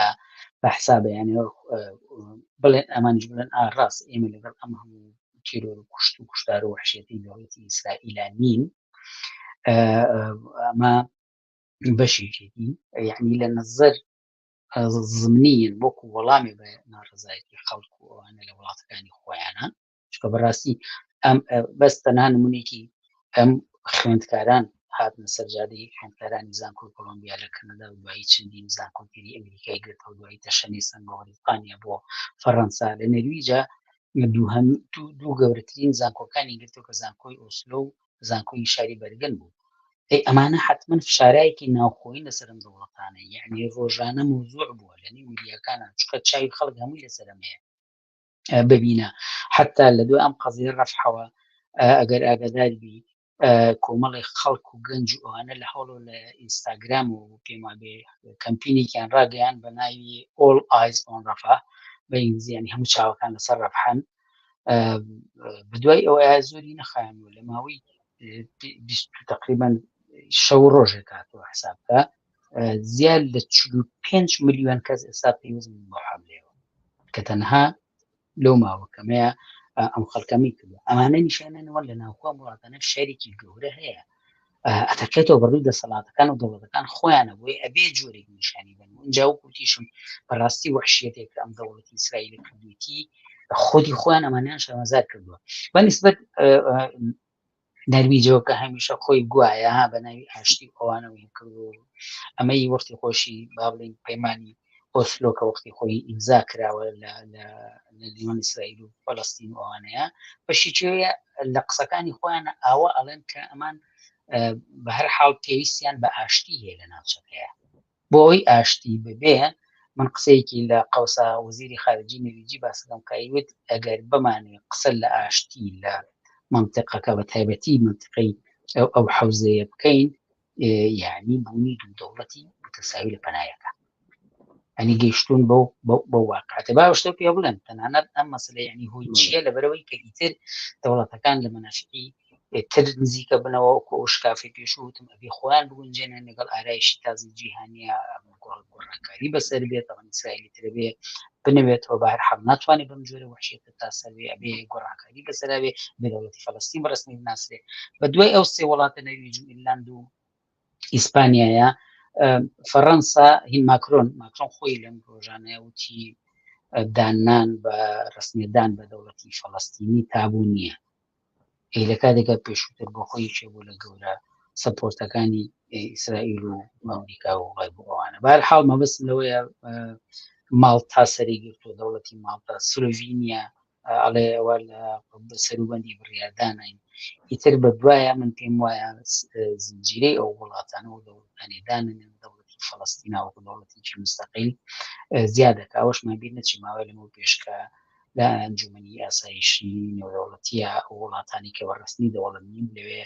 بە حسابەیانەوە بڵێن ئەمانش بڵێن ئاڕاست ئێمە لەگەڵ ئەم هەموو چیرۆ کوشت و کوشتار و وحشێتی دەوڵەتی ئیسرائیلە نین ئەمە بەشێکی یعنی لە نەزەر زمنیین بۆکو وەڵامی بە ناڕزایەتی خەڵک و ئەوانە لە وڵاتەکانی خۆیانە چکە بەڕاستی ئەم بەس تەنها نمونێکی ئەم خوێندکاران هاتنە سەرجادەی خوێندکارانی زانکۆی کۆلۆمبیا لە کەنەدا و دوایی چەندین زانکۆگیری ئەمریکای گرتەوە دوایی تەشەنی سنگۆریقانیا بۆ فەڕەنسا لە نەرویجا دوو گەورەترین زانکۆکانی گرتەوە کە زانکۆی ئۆسلۆ و زانکۆی شاری بەرگەن بوو. ئەمانە حتمما فشارایەکی ناوخۆیی لەسەر ئەم دەوڵەتانە یعنی ڕۆژانە موزوع بووە لە نێو میدیاکانە چکە چاوی خەڵک هەمووی لەسەرمەیە ببینە حتا لە دوای ئەم قەزیە ڕەفحەوە ئەگەر ئاگادار بی کۆمەڵی خەڵک و گەنج و ئەوانە لە هەوڵ لە ئینستاگرام و پێما بێ کەمپینێکیان ڕاگەیان بە ناوی All Eyes on Rafah بە ئینگلیزیانی هەموو چاوەکان لەسەر ڕەفحەن بدوای ئەوە زۆری نەخایەنەوە لە ماوەی تقریبا شەو ڕۆژێک هاتەوە حسابکە زیاد لە 45 ملیۆن کەس ئێستا پێویست بۆ حەملەوە کە تەنها لەو ماوەکەمەیە ئەم خەڵکەمی کردو ئەمانە نیشانەوە لە ناوخوا وڵاتانە شەریکی گەورە هەیە ئەتەکێتەوە بەڕووی دەسەڵاتەکان و دەوڵەتەکان خۆیانە بۆی ئەبێ جۆرێک نیشانی بن اینجا و کوتیشم بەڕاستی وحشیەتێک ئەم دەوڵەتی ئیسرائیل کردوێتی خودی خۆیان ئەمانیان شەرمەزار کردووە بە نیسبەت نەرویجەوە کە هەمیشە خۆی گوایە بە ناوی ئاشتی ئەوانەوەی کردو ئەمەی وەختی خۆشی با بڵین پەیمانی ئۆسلۆکە وەختی خۆی ئیمزا کراوە لە نێوان ئیسرائیل و فەڵەستین ئەوانەیە بەشیچێوەیە لە قسەکانی خۆیانە ئاوە ئەڵێن کە ئەمان بە هەر حاڵ پێویستیان بە ئاشتی هەیە لە ناوچەکەیە بۆ ئەوی ئاشتی ببێ من قسەیەکی لە قەوسا وەزیری خارجی نەرویجی باسەکەم کایوت ئەگەر بمانێ قسە لە ئاشتی لە منطقەکە بە تایبەتی منطقەی ئەو حەوزەیە بکەین یعنی بوونی دوو دەوڵەتی متەساوی لە پەنایەکە ئەنی گەیشتون بۆ واقعەتە باشتە پێ بڵێن تەنانەت ئەم مەسەلە یعنی هۆی چییە لەبەرەوەی کە ئیتر دەوڵەتەکان لە مەنافعی تر نزیکە بنەوە وەکو ئەو شکافی پێشوتم ئەبێ خۆیان بگونجێنە لەگەڵ ئارایشی تازی جیهانیە گۆڕانکاری بەسەر بێت ئەوەن ئیسرائیلی تر بێ بنوێتەوە بە هەر حەڵ ناتوانێت بەم جۆرە وحشیەتە تا سەروێ ئەبێ گۆڕانکاری بەسەر بێ بە دەوڵەتی فەڵەستین بەڕسمی بناسرێ بە دوای ئەو سێ وڵاتە نەرویج و ئیرلەند و ئیسپانیایە فەڕەنسا هین ماکرۆن خۆی لەم ڕۆژانەیە وتی دانان بە ڕسمیدان بە دەوڵەتی فەڵەستینی تابوو نییە لە کاتێکە پێشووتر بۆ خۆی چێ بوو لە گەورە سەپۆرتەکانی ئیسرائیل و ئەمریکا و غەیب و ئەوانە بە هەر حاڵ مەبەست لەوەیە ماڵتا سەری گرتووە دەوڵەتی ماڵتا سلۆڤینیا ئەڵێ ئەوە لە سەروبەندی بڕیاردانین ئیتر بە دوایە من پێم وایە زنجیرەی ئەو وڵاتانە و دەوڵەتانێدانن دەوڵەتی فەڵەستین و دەوڵەتێکی مستەقیل زیادەکە ئەوەشمان بیر نەچی ماوەی لەمەوە پێشکە لە ئەنجومەنی ئاسایشی نێودەوڵەتیە وڵاتانی کە بەڕستنی دەوڵەت نین لەوێ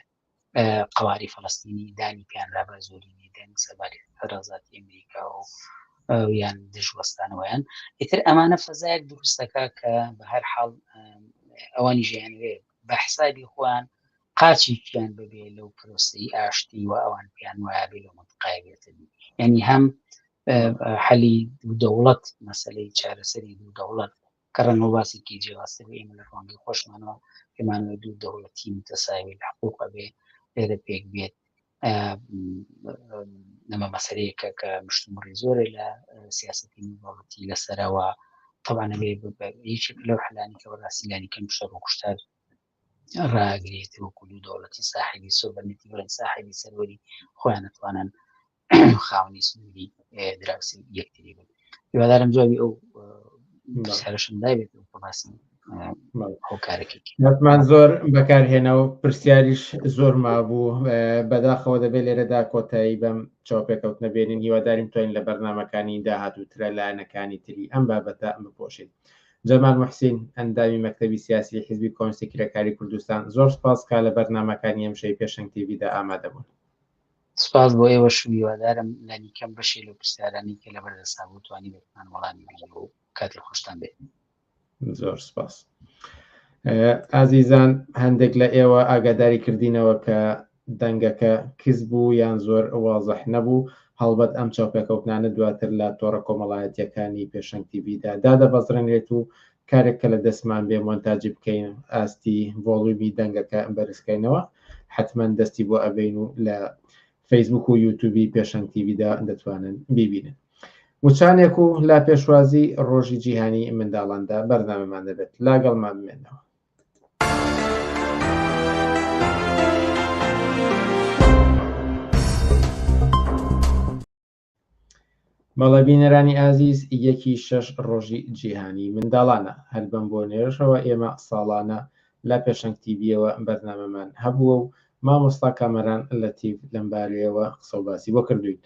قەواری فەڵەستینی دانی پیانرا بە زۆرینی دەنگ سەباری ڕازاتی ئەمریکا و یان دژوەستانەوەیان ئیتر ئەمانە فەزایەک دروستەکە کە بە هەر حاڵ ئەوانی ژیانوێ بە حسابی خۆیان قاچێکیان ببێ لەو پرۆسی ئاشتی و ئەوان پیان وایە بێ لەو منطقەیە بێتنی یعنی هەم حەلی دوو دەوڵەت مەسەلەی چارەسەری دوو دەوڵەت کە ڕەنگە باسێکی جیاوازتر بێ ئێمە لە ڕوانگەی خۆشمانەوە پێمانوێ دوو دەوڵەتی متەساوی لە حقوقە بێ لێرە پێک بێت نەمە مەسەلەیەکە کە مشتومڕی زۆرە لە سیاسەتی نێودەوڵەتی لەسەرەوە طبعا بێ یەکێک لەو حەلانی کە بەڕاستیلانی کەم شەڕ و کوشتار ڕاگرێت وەکو دوو دەوڵەتی ساحلی سۆڤەرنەتی بڵێن ساحلی سەروەری خۆیان نەتوانن خاوەنی سنووری دراوسی یەکتری بن هیوادارم جوابی ئەو پرسیارەشم دابێت باسی هۆکارێکی زۆر بەکارهێنەوە پرسیاریش زۆر مابوو بەداخەوە دەبێت لێرەدا کۆتایی بەم چاوپێکەوت نەبێنین هیواداریم توانین لە بەرنامەکانی داهاتووترە لایەنەکانی تری ئەم بابەتە بپۆشین. جەمال موحسین ئەندامی مەکتەبی سیاسی حیزبی کۆمسیی کرێکاری کوردستان زۆر سپاس کا لە بەرنامەکانی ئەمشەی پێشەنگ تیڤیدا ئامادە بوون. سپاس بۆ ئێوە شویوادارم لەنیکەم بەشی لە پرسیارانی کە لە بەردەستا بوو توانی بێتمان وەڵامی بین و کاتی خۆشتان بێت. زۆر سپاس. ئازیزان هەندێک لە ئێوە ئاگاداری کردینەوە کە دەنگەکە کز بوو یان زۆر وازەح نەبوو هەڵبەت ئەم چاوپێکەوتنانە دواتر لە تۆڕە کۆمەڵایەتیەکانی پێشەنگ تیڤیدا دادەبەزرێنێت و کارێک کە لە دەستمان بێ مۆنتاجی بکەین ئاستی ڤۆڵومی دەنگەکە بەرزکەینەوە حتمما دەستی بۆ ئەبین و لە فەیسبوک و یوتیوبی پێشەنگ تیڤیدا دەتوانن بیبینن. وچانێک و لا پێشوازی ڕۆژی جیهانی منداڵاندا بەرنامەمان دەبێت لاگەڵمان بمێنەوە. بەڵێبینەرانی ئازیز 1/6 ڕۆژی جیهانی منداڵانە هەر بەم بۆ نێرشەوە ئێمە ساڵانە لا پێشەنگ تیڤیەوە بەرنامەمان هەبووە و مامۆستا کامەران لە تیڤ لەمبارەیەوە قسە و باسی بۆ کردوین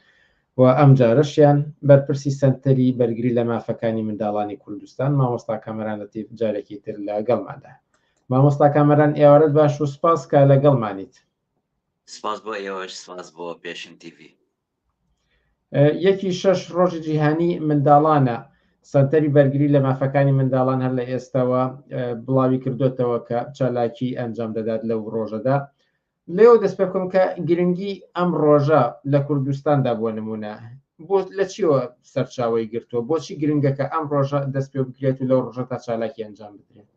و ئەم جارەشیان بەرپرسی سەنتەری بەرگری لە مافەکانی منداڵانی کوردستان مامۆستا کامەران لە تیڤ جارێکی تر لە گەڵماندا. مامۆستا کامەران ئێوارەت باش و سپاس کە لەگەڵمانیت. سپاس بۆ ئێوەش سپاس بۆ پێشەنگ تیڤی. 1/6 ڕۆژی جیهانی منداڵانە سەنتەری بەرگری لە مافەکانی منداڵان هەر لە ئێستاوە بڵاوی کردوێتەوە کە چالاکی ئەنجام دەدات لەو ڕۆژەدا لێو دەست پێ بکەم کە گرنگی ئەم ڕۆژە لە کوردستاندا بۆ نمونە بۆ لە چیوە سەرچاوی گرتووە بۆچی گرنگەکە ئەم ڕۆژە دەست پێ بکرێت و لەو ڕۆژە تا چالاکی ئەنجام بدرێت.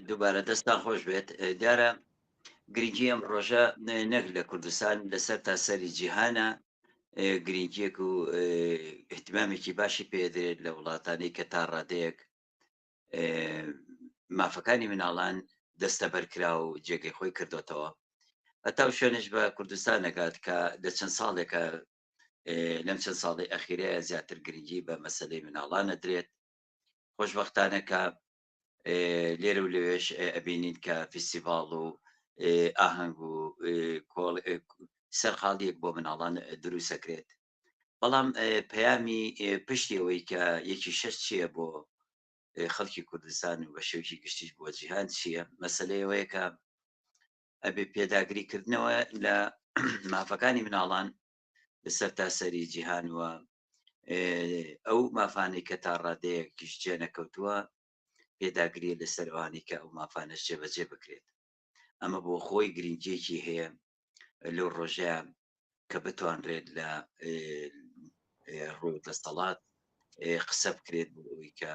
دووبارە دەستان خۆش بێت دیارە گرنگی ئەم ڕۆژە نەک لە کوردستان لەسەر تاسەری جیهانە گرنگیەک و احتیمامێکی باشی پێدرێت لە وڵاتانی کە تا ڕادەیەک مافەکانی مناڵان دەستە بەرکرا و جێگەی خۆی کردوێتەوە هەتا شوێنش بە کوردستان نەگات کە لە چەند ساڵێکە لەم چەند ساڵی ئەخیرەیە زیاتر گرنگی بە مەسەلەی مناڵانە درێت خۆشبەختانەکە لێرە و لەوێش ئەبینین کە فیستیڤاڵ و ئاهەنگ و سەرخاڵیەک بۆ مناڵان دروستەکرێت بەڵام پەیامی پشتی ئەوەی کە 1/6 چییە بۆ خەڵکی کوردستان و بە شێوکی گشتیش بۆ جیهان چییە مەسەلەیەوەیە کە ئەبێ پێداگریکردنەوە لە مافەکانی مناڵان لەسەر تاسەری جیهان وە ئەو مافانەی کە تا ڕادەیەکیش جێ نەکەوتووە پێداگری لەسەر ئەوانی کە ئەو مافانەش جێبەجێ بکرێت ئەمە بۆ خۆی گرنگیەکی هەیە لەو ڕۆژەیە کە بتوانرێت لە ڕووی دەستەڵات قسە بکرێت بۆ ئەوەی کە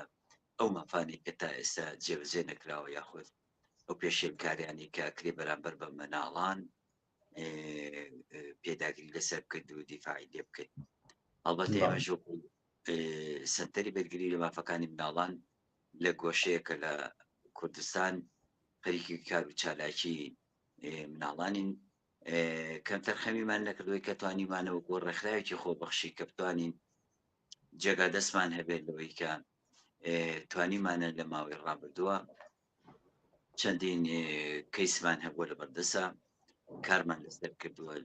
ئەو مافانی کە تا ئێستا جێبەجێ نەکراوە یاخود ئەو پێشێلکاریانی کە کرێ بەرامبەر بە مناڵان پێداگری لەسەر بکرد و دیفاعی لێ بکەیت هەڵبەتە ئێمەش سەنتەری بەرگری لە مافەکانی مناڵان لە گۆشەیەکە لە کوردستان خەریکی کار و چالاکی مناڵانین کەم تەرخەمیمان نەکردووی کە توانیمانەوە بۆ ڕێکخراوێکی خۆبەخشی کە بتوانین جێگا دەستمان هەبێت لەوەی کە توانیمانە لە ماوەی ڕابردووە چەندین کەیسمان هەبووە لە بەردەسە کارمان لەسەر کردووە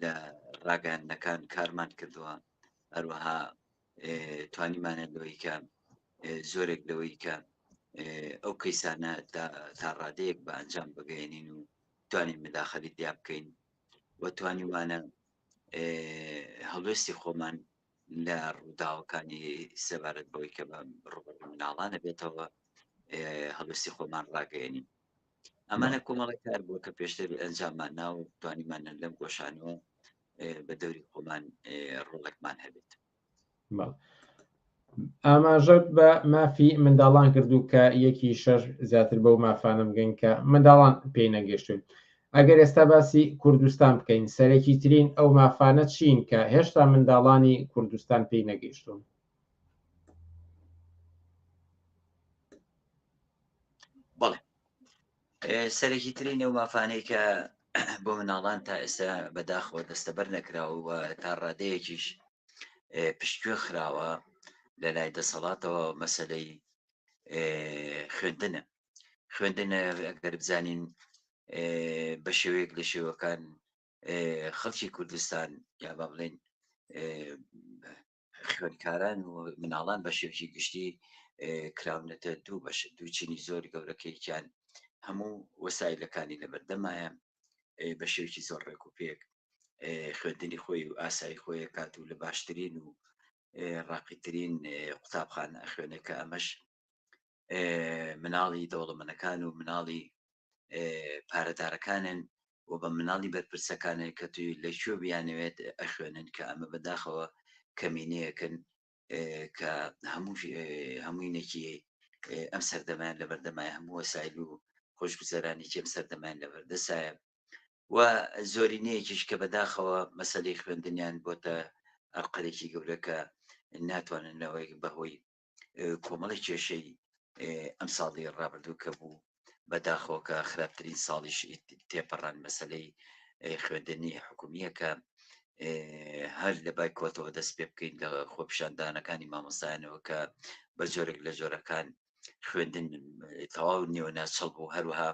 لە ڕاگەاندنەکان کارمان کردووە هەروەها توانیمانە لەوەی کە زۆرێک لەوەی کە ئەو کەیسانە تا ڕادەیەک بە ئەنجام بگەێنین و توانین مداخەلی دیا بکەین و توانیمانە هەڵوێستی خۆمان لە ڕووداوەکانی سەبارەت بەوەی کە بە ڕوبەر مناڵانە بێتەوە هەڵوێستی خۆمان ڕاگەێنین ئەمانە کۆمەڵی کار بووە کە پێشتر ئەنجاممان ناو توانیمانە لەم گۆشانەوە بە دەوری خۆمان ڕۆڵێکمان هەبێت ئاماژەت بە مافی منداڵان کردو کە یەکی شەش زیاتر بەو مافانە بگەین کە منداڵان پێی نەگەشتون ئەگەر ئێستا باسی کوردستان بکەین سەرەکی ترین ئەو مافانە چین کە هێشتا منداڵانی کوردستان پێی نەگەیشتون بەڵێ سەرەکی ترین ئەو مافانەی کە بۆ مناڵان تا ئێستا بەداخەوە دەستەبەر نەکراوە تا ڕادەیەکیش پشتگوێ خراوە لە لای دەسەڵاتەوە مەسەلەی خوێندنە ئەگەر بزانین بە شێوەیەک لە شێوەکان خەڵکی کوردستان یا با بڵێن خوێندکاران و مناڵان بە شێوکی گشتی کراونەتە دوو چینی زۆر گەورەکەیان هەموو وەسایلەکانی لە بەردەمایە بە شێوکی زۆر ڕێک و پێک خوێندنی خۆی و ئاسایی خۆی کات و لە باشترین و ڕاقیترین قوتابخانە خوێنەکە ئەمەش مناڵی دەوڵەمەندەکان و مناڵی پارەدارەکانن و بە مناڵی بەرپرسەکانە کە توی لەکوێ بیانەوێت ئەخوێنن کە ئەمە بەداخەوە کەمینەیەکن کە هەمووینێکی ئەم سەردەمان لە بەردەمای هەموو وەسایل و خۆشگوزەرانی ئەم سەردەمان لە بەردەسایە و زۆرینەیەکیش کە بەداخەوە مەسەلەی خوێندنیان بۆتە ئەرقەرێکی گەورەکە ناتواننەوەی بەهۆی کۆمەڵی کێشەی ئەم ساڵی ڕابردوو کە بوو بەداخەوە کە خراپترین ساڵیش تێپەڕان مەسەلەی خوێندنی حکومیە کە هەر لە بای کۆتەوە دەست پێ بکەین لە خۆپیشاندانەکانی مامۆستایانەوە کە بە جۆرێک لە جۆرەکان خوێندن تەواو نێوەناچەڵ بوو هەروەها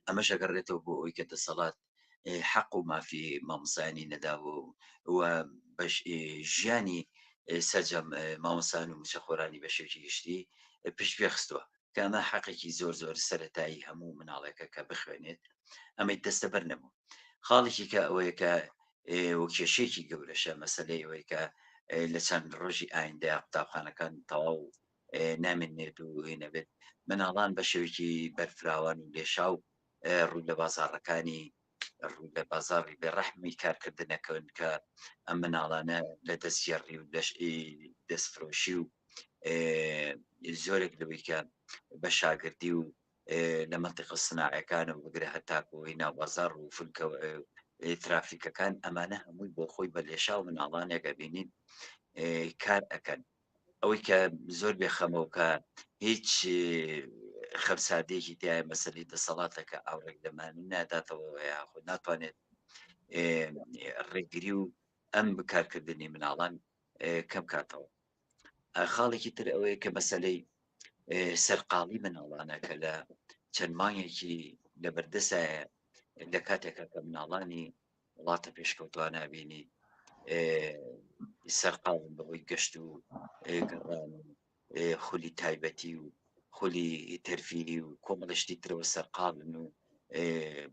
ئەمەش ئەگەڕێتەوە بۆ ئەوی کە دەسەڵات حەق و مافی مامۆستایانی نەداوە و بەش ژیانی سەرجەم مامۆستایان و موچەخۆرانی بە شێوکی گشتی پشتگوێ خستووە کە ئەمە حەقێکی زۆر زۆر سەرەتایی هەموو مناڵێکە کە بخوێنێت ئەمەی دەستەبەر نەبوو خاڵێکی کە ئەوەیە کە و کێشەیەکی گەورەشە مەسەلەی ئەوەی کە لە چەند ڕۆژی ئایندە قوتابخانەکان تەواو نامێنێت و نەبێت مناڵان بە شێوکی بەرفراوان و لێشاو ڕوو لە بازاڕەکانی ڕوو لە بازاڕی بێڕەحمی کارکردنەکەن کە ئەم مناڵانە لە دەستگێڕی و دەستفرۆشی و زۆرێک لەوەی کە بە شاگردی و لە منتیقە سناعەکانە بگرە هەتاکەوەی ناوبازار و فولکە ترافیکەکان ئەمانە هەمووی بۆ خۆی بە لێشاو مناڵانێکە بینین کار ئەەکەن ئەوەی کە زۆر بێخەمەوە کە هیچ خەمسادێکی تایە مەسەلی دەسەڵاتەکە ئاورێک دەمانی ناداتەوە خۆ ناتوانێت ڕێگری و ئەم بکارکردنی مناڵان کەم کاتەوە خاڵێکی تر ئەوەیە کە مەسەلەی سەرقاڵی مناڵانە کە لە چەند مانگێکی لە بەردەسایە لە کاتێکە کە مناڵانی وڵاتە پێشکەوتوانە بینی سەرقاڵن بەهۆی گەشت و گەڕان و خولی تایبەتی و خولی تەرفیلی و کۆمەڵشتی ترەوە سەرقاڵن و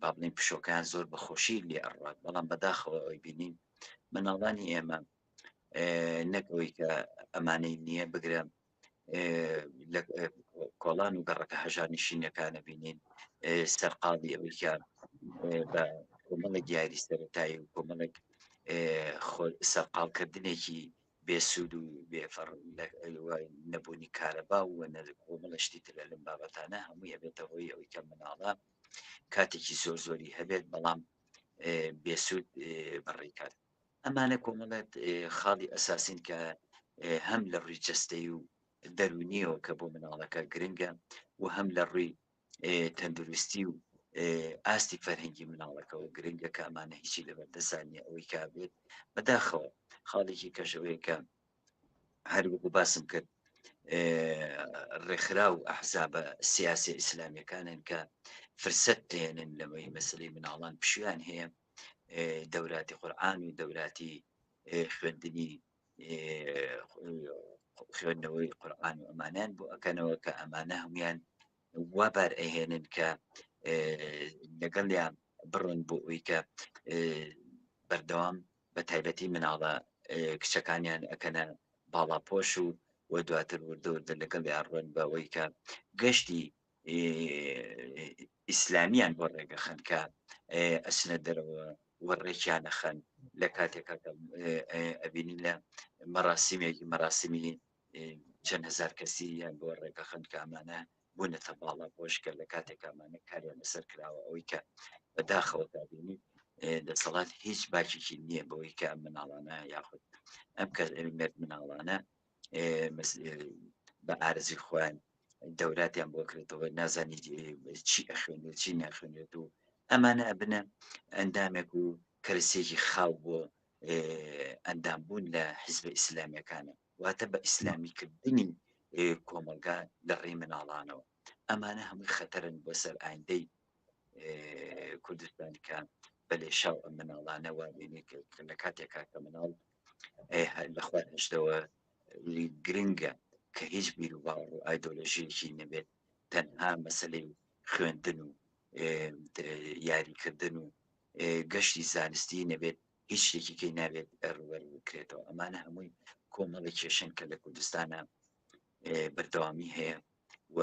با بڵین پشۆکان زۆر بەخۆشی لێ ئەڕات بەڵام بەداخەوە ئەوی بینین مناڵانی ئێمە نەکەوەی کە ئەمانەی نییە بگرە لە کۆڵان و گەڕەکە هەژانی شینەکانە بینین سەرقاڵی ئەوەی کە بە کۆمەڵێک دیاری سەرەتایی و کۆمەڵێک سەرقاڵکردنێکی بێسوود و بێفەڕ نەبوونی کارەبا و کۆمەڵشتی تر لەم بابەتانە هەمووی هەبێتە هۆی ئەوەی کە مناڵە کاتێکی زۆر زۆری هەبێت بەڵام بێسوود بەڕێکات ئەمانە کۆمەڵێت خاڵی ئەساسین کە هەم لە ڕووی جەستەی و دەرونیەوە کە بۆ مناڵەکە گرنگە و هەم لە ڕووی تەندروستی و ئاستی فەرهەنگی مناڵەکەەوە گرنگە کە ئەمانە هیچی لە بەردەسانی ئەوەی کابێت بەداخەوە خاڵێکی کەشەوەیە کە هەروەکو باسم کرد ڕێکخرا و ئەحزاب سیاسی ئیسلامیەکانن کە فرسەت دێنن لەمەی مەسلەی مناڵان پشویان هەیە دەوراتی قورئان و دەوراتی خوێندنی خوێندنەوەی قورئان و ئەمانیان بۆ ئەکەنەوە کە ئەمانە هەمویان وابار ئەهێنن کە لەگەڵیان بڕۆن بۆ ئەوی کە بەردەوام بە تایبەتی مناڵە کچەکانیان ئەکەنە باڵاپۆش و دواتر وردە لەگەڵ یاڕۆن بەوەی کە گەشتی ئیسلامیان بۆ ڕێگەخەن کە ئەچنە دەرەوە وەڕێکیان نەخەن لە کاتێکا ئەبینی لە مەراسیمی چەند هزار کەسی یان بۆ ڕێگەخەن کە ئەمانە بوونەتە باڵاپۆش کە لە کاتێک ئەمانە کاریان لەسەر کراوە ئەوەی کە بەداخەوە دابینی دەسەڵات هیچ باکێکی نییە بەوەی کە ئەم مناڵانە یاخود ئەم کە مێرد مناڵانە بە ئارزی خۆیان دەوراتیان بۆ کردەوە نازانی چی ئەخوێنێت چی ناخوێنێت و ئەمانە ئەبنە ئەندامێک و کەرسێکی خاو بۆ ئەندامبوون لە حیزبە ئیسلامیەکانە واتە بە ئیسلامیکردنی کۆمەلگا لە ڕێی مناڵانەوە ئەمانە هەمووی خەتەرن بۆ سەر ئایندەی کوردستانیکان بەلێ شاو ئەم مناڵانەوە بینی لە کاتێکا کە مناڵ لەخوا هێشتەوە گرنگە کە هیچ بیر و باوەڕ و ئایدۆلۆژیەکی نەبێت تەنها مەسەلەی خوێندن و یاریکردن و گەشتی زانستی نەبێت هیچ شتێکیکەی نابێت ئەڕوەر بکرێتەوە ئەمانە هەمووی کۆمەڵی کێشن کە لە کوردستانە بەردەوامی هەیە و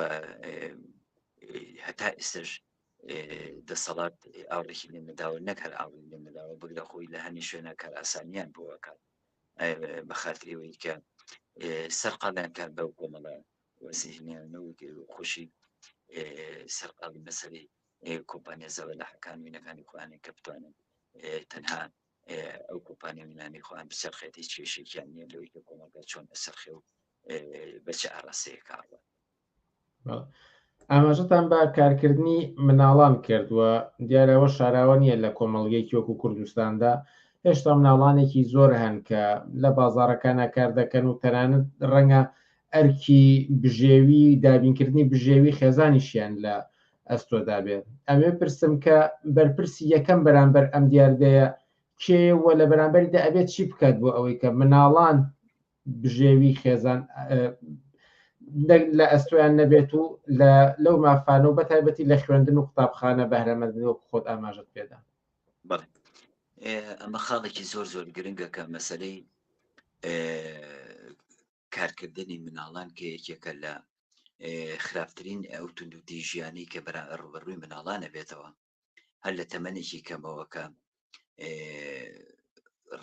هەتا ئێستش دەسەڵات ئاوڕێکی لێ نەداوە نەک هەر ئاوری لێ نەداوە بگرە خۆی لە هەنی شوێنە کار ئاسانیان بۆەکات بە خاتریەوەی کە سەرقاڵیان کار بەو کۆمەڵە وەزیهنیانەوە خۆشی سەرقاڵی مەسەلەی کۆمپانیا زەوە لە حەکان وینەکانی خۆیانێک کە بتوانن تەنها ئەو کۆمپانیا وینانی خۆیان بسەرخێت هیچ کێشێکیان نییە لەوەی کە کۆمەلگا چۆن ئەسەرخێ و بەچە ئاڕاستەیە کاڕوە ئاماژەتان بە کارکردنی مناڵان کردووە دیارەوە شاراوە نیە لە کۆمەڵگەیەکی وەکو کوردستاندا هێشتا مناڵانێکی زۆر هەن کە لە بازاڕەکانە کار دەکەن و تەنانەت ڕەنگە ئەرکی بژێوی دابینکردنی بژێوی خێزانیشیان لە ئەستۆدا بێت ئەمێ پرسم کە بەرپرسی یەکەم بەرامبەر ئەم دیاردەیە کێوە لە بەرامبەریدا ئەبێت چی بکات بۆ ئەوەی کە مناڵان بژێوی خێزان لە ئەستۆیان نەبێت و لەو مافانە و بەتایبەتی لە خوێندن و قوتابخانە بەهرەمەندنەوە خۆت ئاماژت پێدا ئەمە خاڵێکی زۆر زۆر گرنگە کە مەسەلەی کارکردنی مناڵان کە یەکێکە لە خراپترین ئەو توندوتی ژیانی کە ڕوبەڕووی مناڵانە بێتەوە هەر لە تەمەنێکی کەمەوەکە